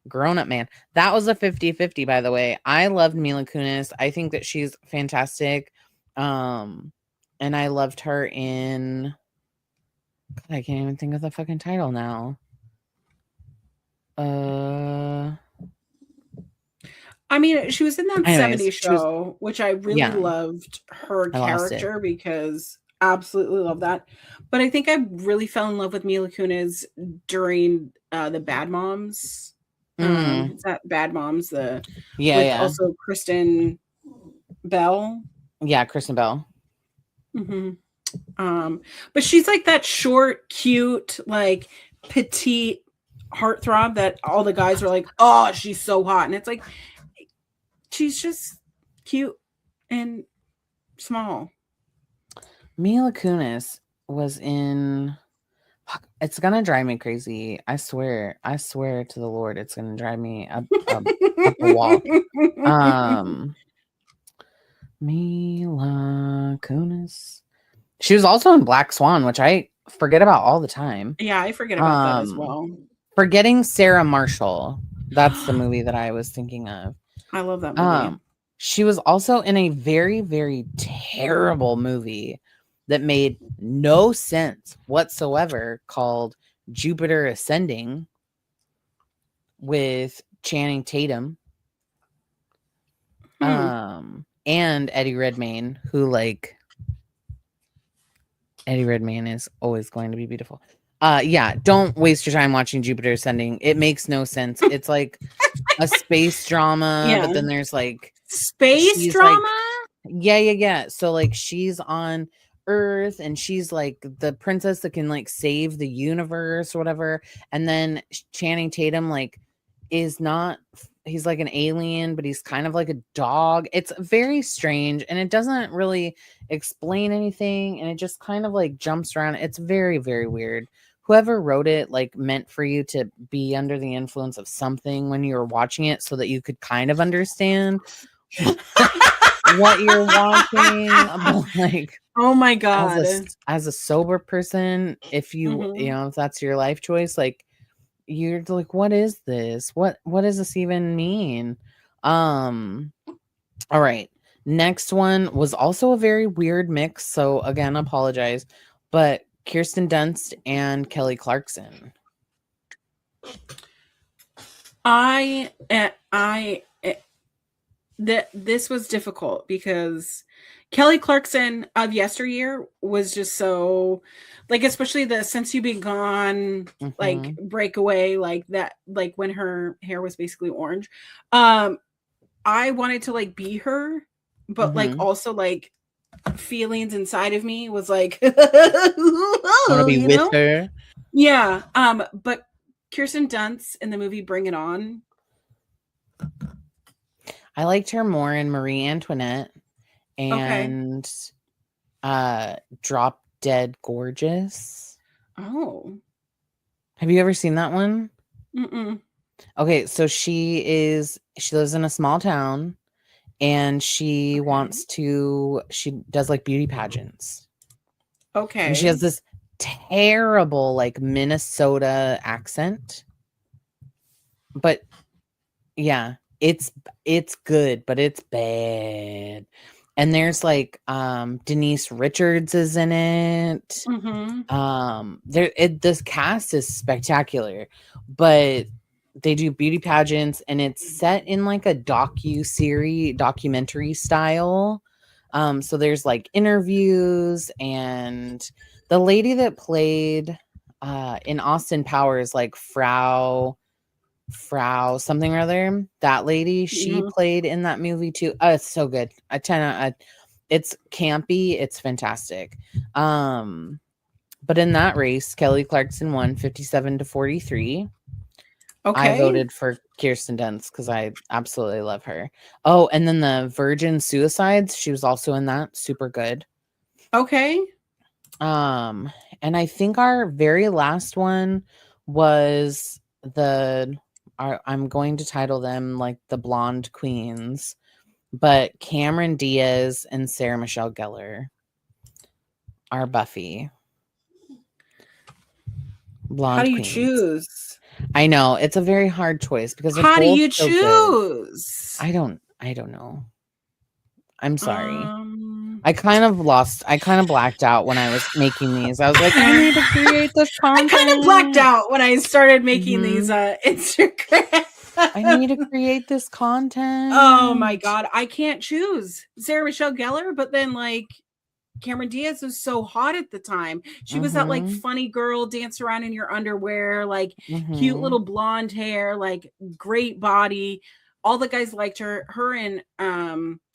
Grown up man. That was a 50-50, by the way. I loved Mila Kunis. I think that she's fantastic. And I loved her in I can't even think of the fucking title now. I mean, she was in that 70s show, which I really loved her character because absolutely love that. But I think I really fell in love with Mila Kunis during the Bad Moms. It's that Bad Moms, also Kristen Bell. Yeah, Kristen Bell. But she's like that short, cute, like petite heartthrob that all the guys are like, oh, she's so hot. And it's like, she's just cute and small. Mila Kunis was in. It's gonna drive me crazy. I swear to the Lord, it's gonna drive me up the wall. Mila Kunis. She was also in Black Swan, which I forget about all the time. Yeah, I forget about that as well. Forgetting Sarah Marshall. That's the movie that I was thinking of. I love that movie. She was also in a very, very terrible movie that made no sense whatsoever called Jupiter Ascending with Channing Tatum. And Eddie Redmayne, who Eddie Redmayne is always going to be beautiful. Don't waste your time watching Jupiter Ascending. It makes no sense. It's like a space drama, but then there's like space drama. Yeah. So like she's on Earth and she's like the princess that can like save the universe or whatever. And then Channing Tatum is not. He's like an alien, but he's kind of like a dog. It's very strange and it doesn't really explain anything. And it just kind of like jumps around. It's very, very weird. Whoever wrote it meant for you to be under the influence of something when you were watching it so that you could kind of understand. what you're watching. But like, oh my God. As a sober person, if you, you know, if that's your life choice, like you're like, what is this? What does this even mean? All right. Next one was also a very weird mix. So again, apologize, but Kirsten Dunst and Kelly Clarkson. This was difficult because Kelly Clarkson of yesteryear was just so, like, especially the Since You've Been Gone, like breakaway, like that, like when her hair was basically orange. I wanted to like be her, but like also like feelings inside of me was like, want to be with her. Yeah. But Kirsten Dunst in the movie Bring It On. I liked her more in Marie Antoinette and Drop Dead Gorgeous. Oh. Have you ever seen that one? Mm-mm. Okay, so she lives in a small town and she she does like beauty pageants. Okay. And she has this terrible like Minnesota accent. But yeah, it's good, but it's bad. And there's like Denise Richards is in it. This cast is spectacular, but they do beauty pageants and it's set in like a documentary style. So there's like interviews, and the lady that played in Austin Powers, like Frau something or other, that lady, she played in that movie too. It's so good. It's campy, it's fantastic. But in that race, Kelly Clarkson won 57-43. I voted for Kirsten Dunst because I absolutely love her. Oh, and then the Virgin Suicides, she was also in that. Super good. Okay. And I think our very last one was I'm going to title them like the Blonde Queens, but Cameron Diaz and Sarah Michelle Gellar are Buffy. Blonde How do you Queens. choose? I know it's a very hard choice because how do you choose? I don't know. I'm sorry. I kind of blacked out when I was making these. I was like, I need to create this content. I kind of blacked out when I started making these Instagram. I need to create this content. Oh my God. I can't choose Sarah Michelle Gellar, but then like Cameron Diaz was so hot at the time. She was that like funny girl, dance around in your underwear, like cute little blonde hair, like great body. All the guys liked her. Her and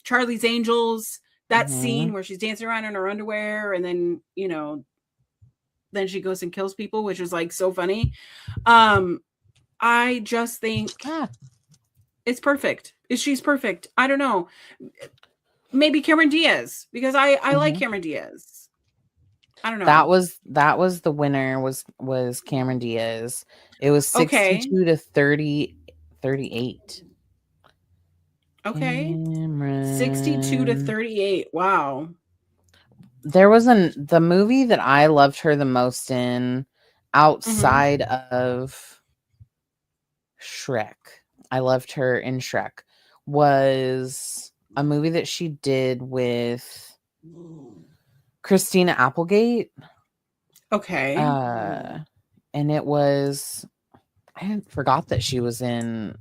Charlie's Angels, that scene where she's dancing around in her underwear and then, you know, then she goes and kills people, which is like so funny. I just think it's perfect. She's perfect. I don't know. Maybe Cameron Diaz, because I like Cameron Diaz. I don't know. That was the winner was Cameron Diaz. It was 62-38. Okay. Cameron. 62-38. Wow. There was the movie that I loved her the most in outside of Shrek. I loved her in Shrek was a movie that she did with Christina Applegate. Okay. And it was, I forgot that she was in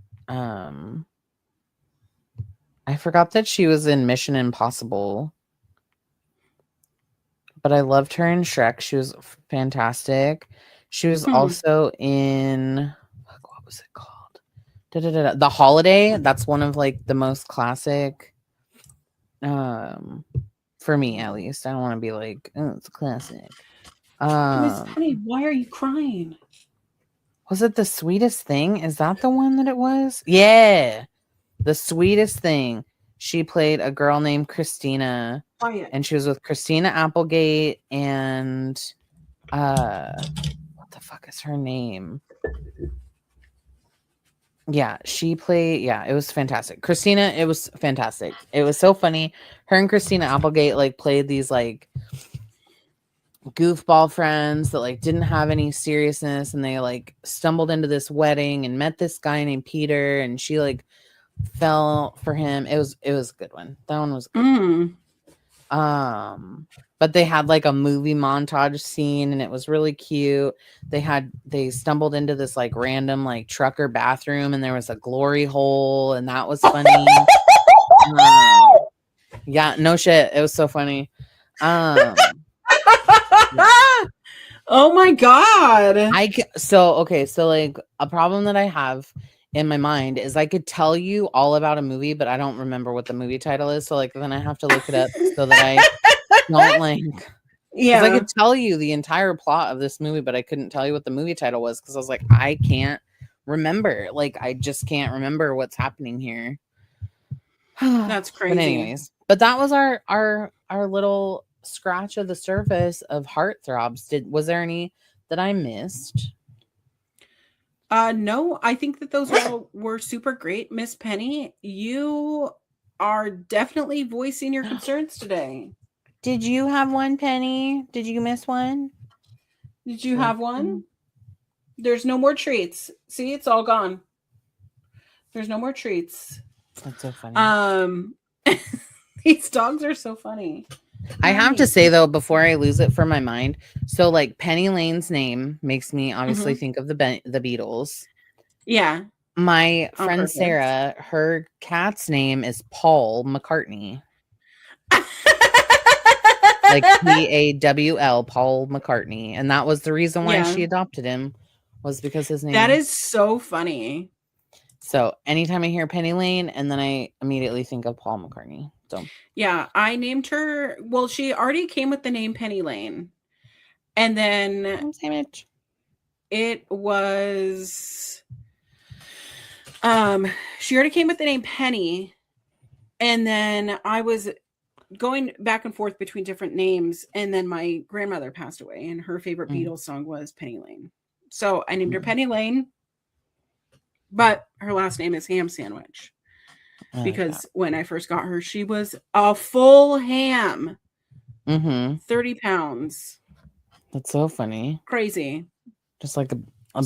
Mission Impossible. But I loved her in Shrek. She was fantastic. She was also in, what was it called? The Holiday. That's one of like the most classic, for me at least. I don't want to be like, oh, it's a classic. Honey, why are you crying? Was it The Sweetest Thing? Is that the one that it was? Yeah, The Sweetest Thing. She played a girl named Christina, and she was with Christina Applegate and what the fuck is her name? Yeah, she played. Yeah, it was fantastic. Christina, it was fantastic. It was so funny. Her and Christina Applegate like played these like goofball friends that like didn't have any seriousness, and they like stumbled into this wedding and met this guy named Peter, and she like fell for him. It was a good one. That one was good. But they had like a movie montage scene, and it was really cute. They stumbled into this like random like trucker bathroom, and there was a glory hole, and that was funny. Yeah, no shit, it was so funny. Oh my god. So like a problem that I have in my mind is I could tell you all about a movie, but I don't remember what the movie title is. So like then I have to look it up so that I don't like. Yeah, I could tell you the entire plot of this movie, but I couldn't tell you what the movie title was because I was like, I can't remember. Like I just can't remember what's happening here. That's crazy. But anyways, but that was our little scratch of the surface of heartthrobs. Was there any that I missed? No, I think that those all were super great. Miss Penny, you are definitely voicing your concerns today. Did you have one, Penny? Did you miss one? Did you have one? There's no more treats. See, it's all gone. There's no more treats. That's so funny. These dogs are so funny. I have to say though, before I lose it from my mind, so like Penny Lane's name makes me obviously think of the Beatles. Yeah. My friend Sarah, her cat's name is Paul McCartney. Like PAWL, Paul McCartney, and that was the reason why she adopted him, was because his name. That is so funny. So anytime I hear Penny Lane, and then I immediately think of Paul McCartney. So yeah, I named her. Well, she already came with the name Penny Lane, and then it was. She already came with the name Penny, and then I was going back and forth between different names, and then my grandmother passed away, and her favorite Beatles song was Penny Lane, so I named her Penny Lane. But her last name is Ham Sandwich. Because when I first got her, she was a full ham. 30 pounds. That's so funny. Crazy. Just like a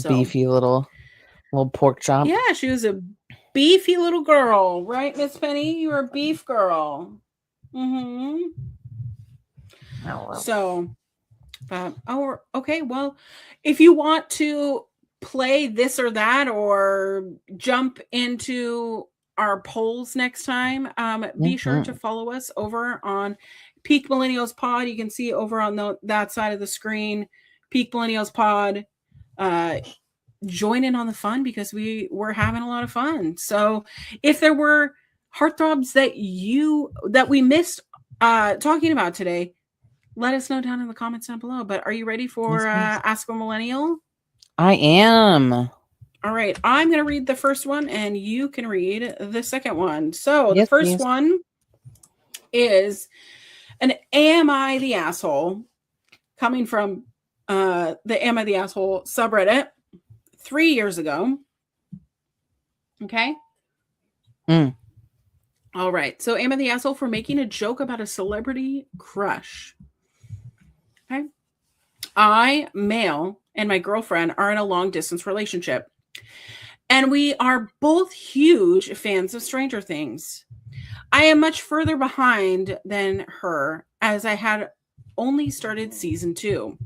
beefy little pork chop. Yeah, she was a beefy little girl. Right, Miss Penny? You were a beef girl. So, okay. Well, if you want to play this or that or jump into our polls next time, be sure to follow us over on Peak Millennials Pod. You can see over on that side of the screen, Peak Millennials Pod. Join in on the fun because we're having a lot of fun. So if there were heartthrobs that we missed talking about today, let us know down in the comments down below. But are you ready for Ask a Millennial? I am. All right, I'm going to read the first one, and you can read the second one. So the first one is an Am I the Asshole? Coming from the Am I the Asshole subreddit 3 years ago. Okay? All right, so Am I the Asshole for making a joke about a celebrity crush? Okay? I, male, and my girlfriend are in a long-distance relationship. And we are both huge fans of Stranger Things. I am much further behind than her, as I had only started season 2.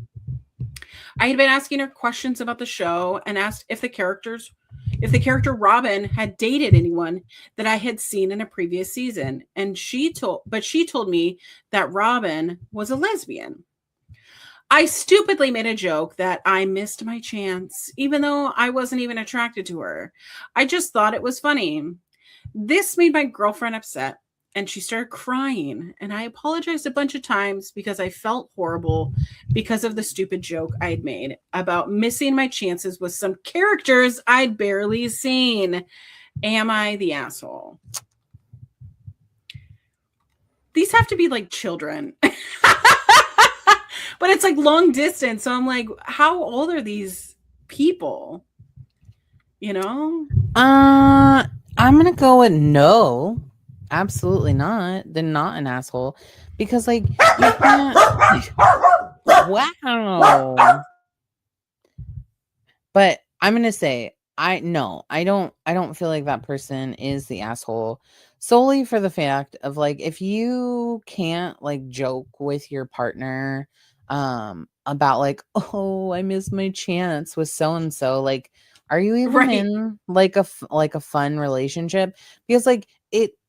I had been asking her questions about the show and asked if the character Robin had dated anyone that I had seen in a previous season. And she told me that Robin was a lesbian. I stupidly made a joke that I missed my chance, even though I wasn't even attracted to her. I just thought it was funny. This made my girlfriend upset, and she started crying. And I apologized a bunch of times because I felt horrible because of the stupid joke I had made about missing my chances with some characters I'd barely seen. Am I the asshole? These have to be like children. But it's like long distance. So I'm like, how old are these people? You know? I'm gonna go with no. Absolutely not. Then not an asshole. Because like you can't wow. But I'm gonna say I don't feel like that person is the asshole solely for the fact of like if you can't like joke with your partner about like, oh, I missed my chance with so and so, like are you even Right. in like a fun relationship? Because like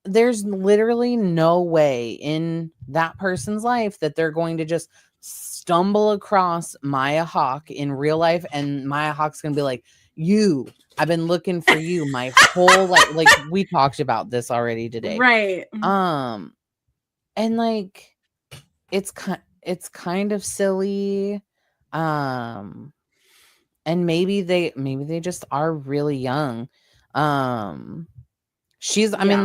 there's literally no way in that person's life that they're going to just stumble across Maya Hawk in real life and Maya Hawk's gonna be like, I've been looking for you my whole like we talked about this already today. Right. And like it's kind of silly. And maybe they just are really young. I mean,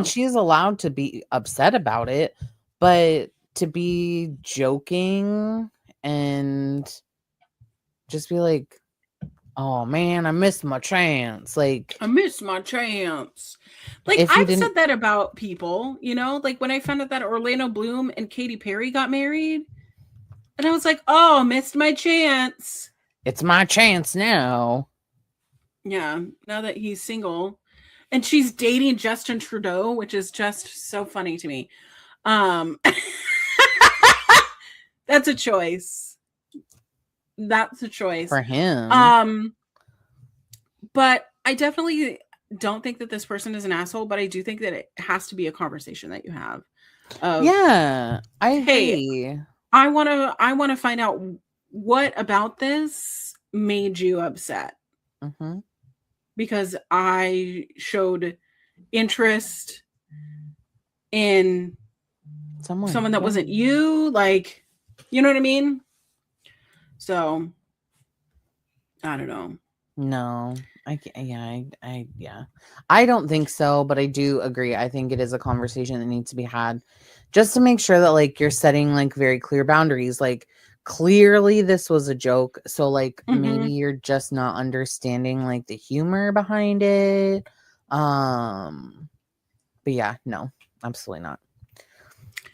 she's allowed to be upset about it, but to be joking and just be like, oh man, I missed my chance. Like I missed my chance. Like if you I've didn't said that about people, you know, like when I found out that Orlando Bloom and Katy Perry got married, and I was like, oh, missed my chance. It's my chance now. Yeah, now that he's single. And she's dating Justin Trudeau, which is just so funny to me. That's a choice. That's a choice. For him. But I definitely don't think that this person is an asshole, but I do think that it has to be a conversation that you have. Yeah, I agree. Hey, I want to find out what about this made you upset. Mm-hmm. Because I showed interest in someone that wasn't you, like, you know what I mean? So I don't know. No, I don't think so, but I do agree. I think it is a conversation that needs to be had just to make sure that like you're setting like very clear boundaries. Like clearly this was a joke. So like maybe you're just not understanding like the humor behind it. But yeah, no, absolutely not.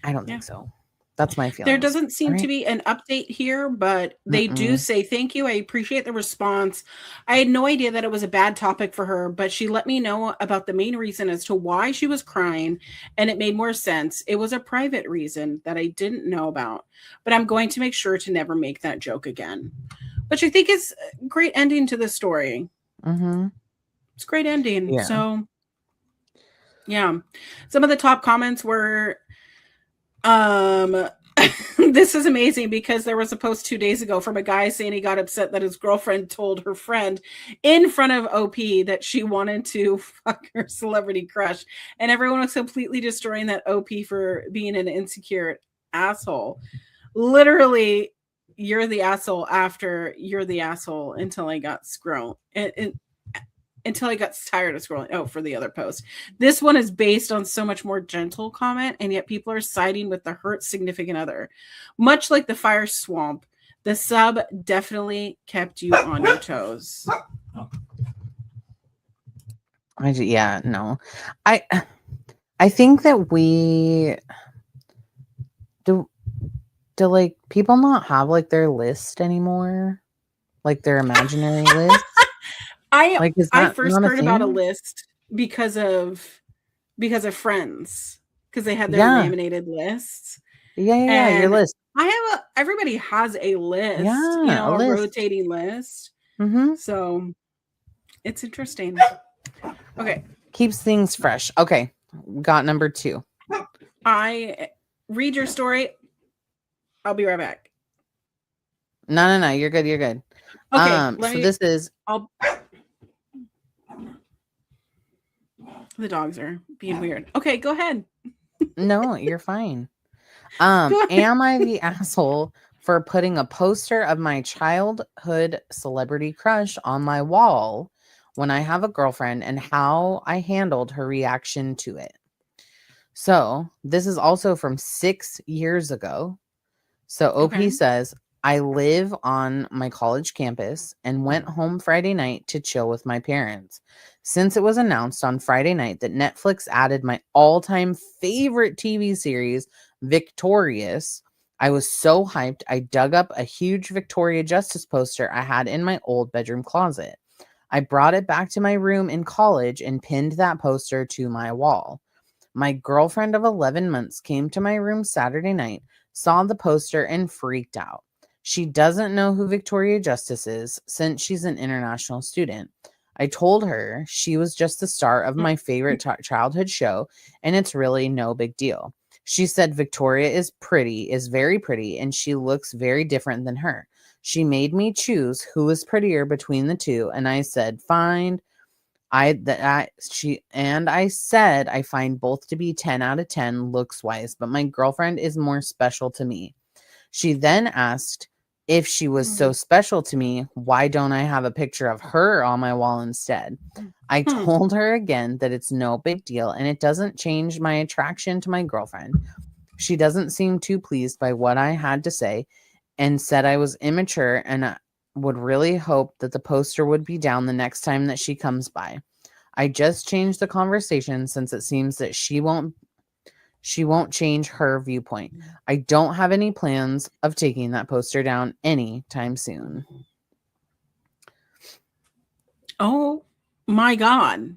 I don't think so. That's my feeling. There doesn't seem to be an update here, but they do say, thank you. I appreciate the response. I had no idea that it was a bad topic for her, but she let me know about the main reason as to why she was crying, and it made more sense. It was a private reason that I didn't know about, but I'm going to make sure to never make that joke again, which I think is a great ending to the story. It's a great ending. Yeah. So, yeah. Some of the top comments were, this is amazing because there was a post 2 days ago from a guy saying he got upset that his girlfriend told her friend in front of OP that she wanted to fuck her celebrity crush, and everyone was completely destroying that OP for being an insecure asshole. Literally, you're the asshole after you're the asshole until I got scrolled. Until I got tired of scrolling. Oh, for the other post. This one is based on so much more gentle comment, and yet people are siding with the hurt significant other. Much like the fire swamp, the sub definitely kept you on your toes. No. I think that we do like people not have like their list anymore? Like their imaginary list? I first heard about a list because of friends, because they had their laminated lists. Yeah, your list. Everybody has a list, a rotating list. So it's interesting. Okay. Keeps things fresh. Okay. Got number 2. I read your story. I'll be right back. No. You're good. Okay. So this is the dogs are being weird. Okay, go ahead. No, you're fine. Am I the asshole for putting a poster of my childhood celebrity crush on my wall when I have a girlfriend, and how I handled her reaction to it? So this is also from 6 years ago. So OP says, I live on my college campus and went home Friday night to chill with my parents. Since it was announced on Friday night that Netflix added my all-time favorite TV series, Victorious, I was so hyped, I dug up a huge Victoria Justice poster I had in my old bedroom closet. I brought it back to my room in college and pinned that poster to my wall. My girlfriend of 11 months came to my room Saturday night, saw the poster, and freaked out. She doesn't know who Victoria Justice is since she's an international student. I told her she was just the star of my favorite childhood show, and it's really no big deal. She said Victoria is very pretty, and she looks very different than her. She made me choose who was prettier between the two, and I said, fine. I said I find both to be 10 out of 10 looks wise, but my girlfriend is more special to me. She then asked if she was so special to me, why don't I have a picture of her on my wall instead? I told her again that it's no big deal and it doesn't change my attraction to my girlfriend. She doesn't seem too pleased by what I had to say and said I was immature and I would really hope that the poster would be down the next time that she comes by. I just changed the conversation since it seems that she won't change her viewpoint. I don't have any plans of taking that poster down anytime soon. Oh my God.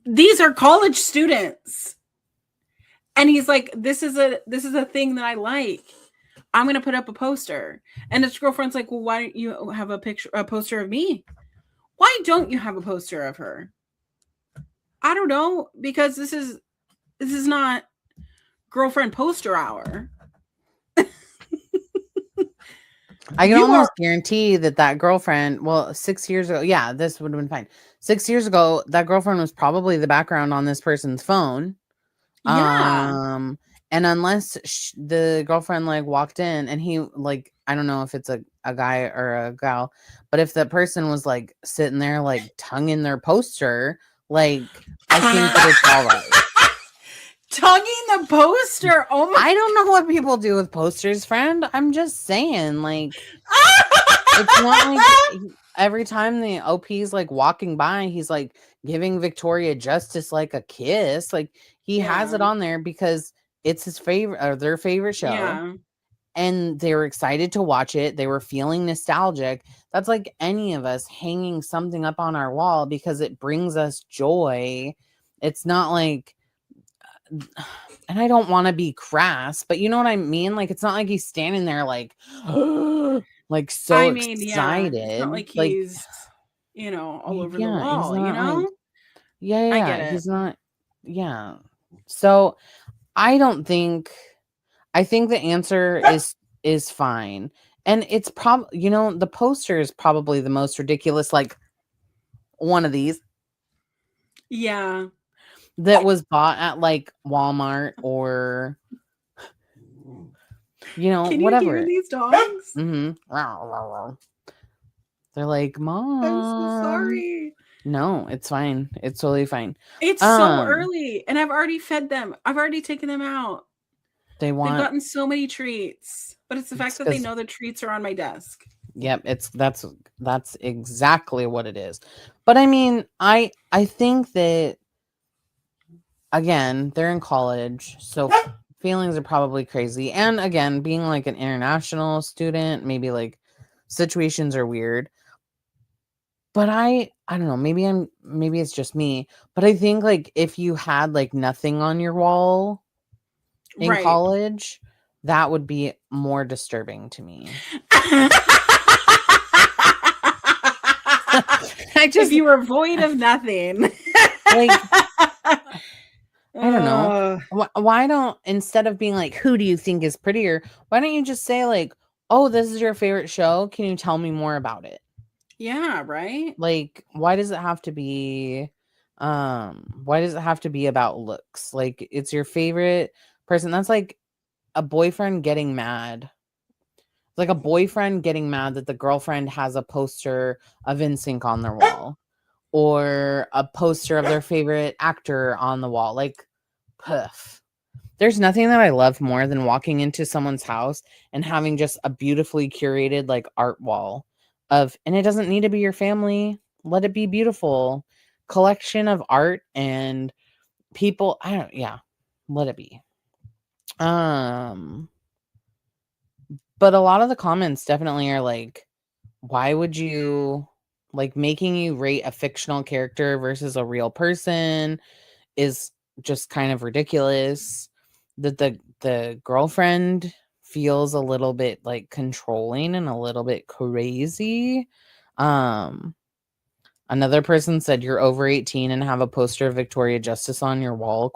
These are college students. And he's like, this is a thing that I like. I'm going to put up a poster. And his girlfriend's like, well, why don't you have a poster of me? Why don't you have a poster of her? I don't know, because this is not girlfriend poster hour. I can almost guarantee that girlfriend, well, 6 years ago, yeah, this would have been fine. 6 years ago, that girlfriend was probably the background on this person's phone. Yeah. And unless the girlfriend like walked in and he like, I don't know if it's a guy or a gal, but if the person was like sitting there like tonguing their poster, like I think that it's all right. Tonguing the poster. Oh my! I don't know what people do with posters, friend. I'm just saying, like, it's not like every time the OP's like walking by, he's like giving Victoria Justice like a kiss. Like he has it on there because it's his favorite or their favorite show. Yeah. And they were excited to watch it. They were feeling nostalgic. That's like any of us hanging something up on our wall because it brings us joy. It's not like, and I don't want to be crass, but you know what I mean? Like, it's not like he's standing there like, like so excited. Yeah. It's not like he's, all over the wall, Like, yeah. I get it. He's not. Yeah. So I think the answer is fine. And it's probably, the poster is probably the most ridiculous, like one of these. Yeah. That was bought at like Walmart or, Can whatever. You hear these dogs? Mm-hmm. They're like, Mom. I'm so sorry. No, it's fine. It's totally fine. It's so early and I've already fed them. I've already taken them out. They've gotten so many treats, but it's the fact that they know the treats are on my desk. Yep, that's exactly what it is. But I mean, I think that again, they're in college, so feelings are probably crazy. And again, being like an international student, maybe like situations are weird. But I don't know, maybe it's just me, but I think like if you had like nothing on your wall in college, that would be more disturbing to me. If you were void of nothing. Like, I don't know. Why don't, instead of being like, who do you think is prettier? Why don't you just say like, oh, this is your favorite show. Can you tell me more about it? Yeah, right. Like, why does it have to be about looks? Like, it's your favorite person. That's like a boyfriend getting mad. Like a boyfriend getting mad that the girlfriend has a poster of NSYNC on their wall or a poster of their favorite actor on the wall. Like, puff. There's nothing that I love more than walking into someone's house and having just a beautifully curated like art wall and it doesn't need to be your family. Let it be beautiful. Collection of art and people. Let it be. But a lot of the comments definitely are like, why would you, like, making you rate a fictional character versus a real person is just kind of ridiculous. That the girlfriend feels a little bit like controlling and a little bit crazy. Another person said, you're over 18 and have a poster of Victoria Justice on your wall, ?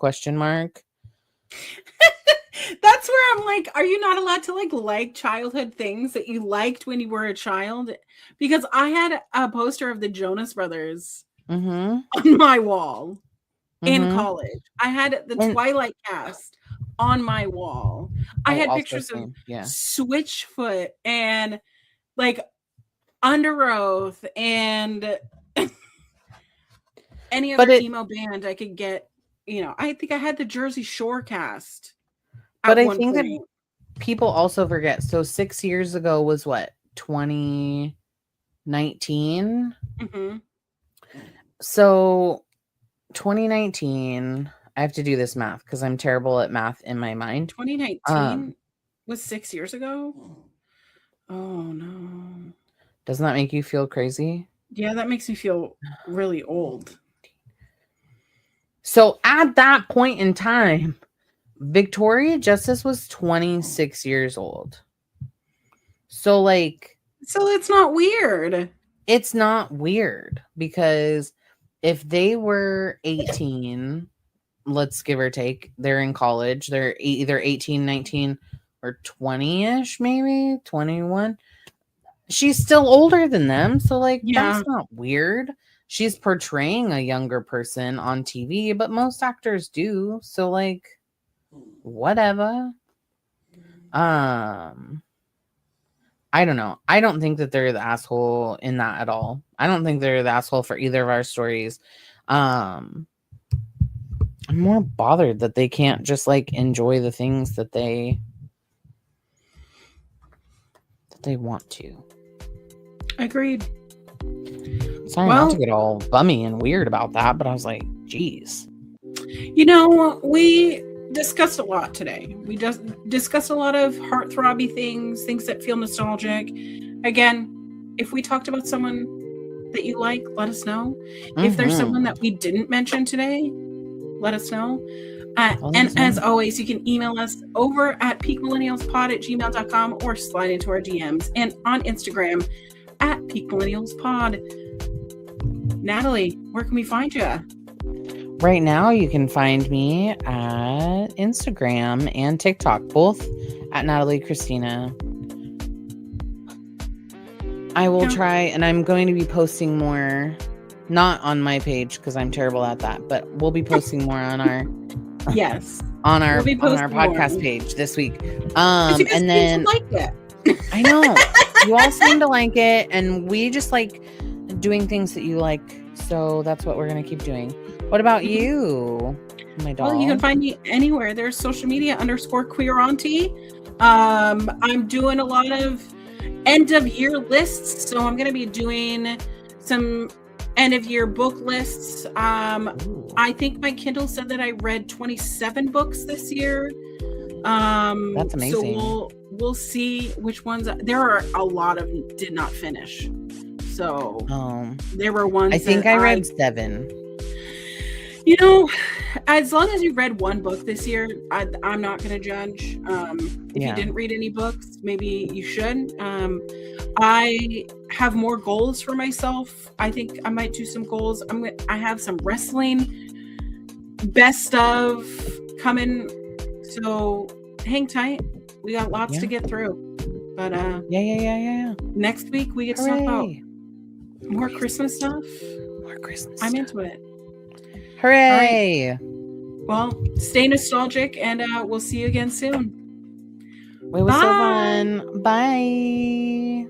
That's where I'm like, are you not allowed to like childhood things that you liked when you were a child? Because I had a poster of the Jonas Brothers on my wall in college. I had the Twilight cast on my wall. I had pictures of Switchfoot and like Under Oath and any other emo band I could get. You know, I think I had the Jersey Shore cast. But I think that people also forget. So 6 years ago was what? 2019? So 2019, I have to do this math because I'm terrible at math in my mind. 2019 was 6 years ago? Oh, no. Doesn't that make you feel crazy? Yeah, that makes me feel really old. So at that point in time, Victoria Justice was 26 years old. So it's not weird. It's not weird because if they were 18, let's give or take, they're in college, they're either 18, 19, or 20-ish, maybe 21. She's still older than them. So that's not weird. She's portraying a younger person on TV, but most actors do. So whatever. I don't know. I don't think that they're the asshole in that at all. I don't think they're the asshole for either of our stories. I'm more bothered that they can't just enjoy the things that they want to. Agreed. Sorry not to get all bummy and weird about that, but I was like, geez. You know, we discussed a lot today. We just discussed a lot of heartthrobby things that feel nostalgic. Again, if we talked about someone that you like, let us know. If there's someone that we didn't mention today, let us know. And as always, you can email us over at peakmillennialspod@gmail.com or slide into our DMs and on Instagram at peakmillennialspod. Natalie, where can we find you? Right now, you can find me at Instagram and TikTok, both at Natalie Christina. I will try, and I'm going to be posting more, not on my page because I'm terrible at that, but we'll be posting more on our on our podcast page this week. And then like it. I know you all seem to like it, and we just like doing things that you like, so that's what we're gonna keep doing. What about you, my dog? Well, you can find me anywhere. There's social media _queer auntie. I'm doing a lot of end of year lists, so I'm gonna be doing some end of year book lists. I think my Kindle said that I read 27 books this year. That's amazing. So we'll see which ones. There are a lot of did not finish. So there were ones. I think I read 7. You know, as long as you read one book this year, I'm not going to judge. If you didn't read any books, maybe you should. I have more goals for myself. I think I might do some goals. I have some wrestling best of coming. So hang tight. We got lots to get through. But next week we get to talk about more Christmas stuff. I'm into it. Hooray! Right. Well, stay nostalgic, and we'll see you again soon. It was so fun. Bye.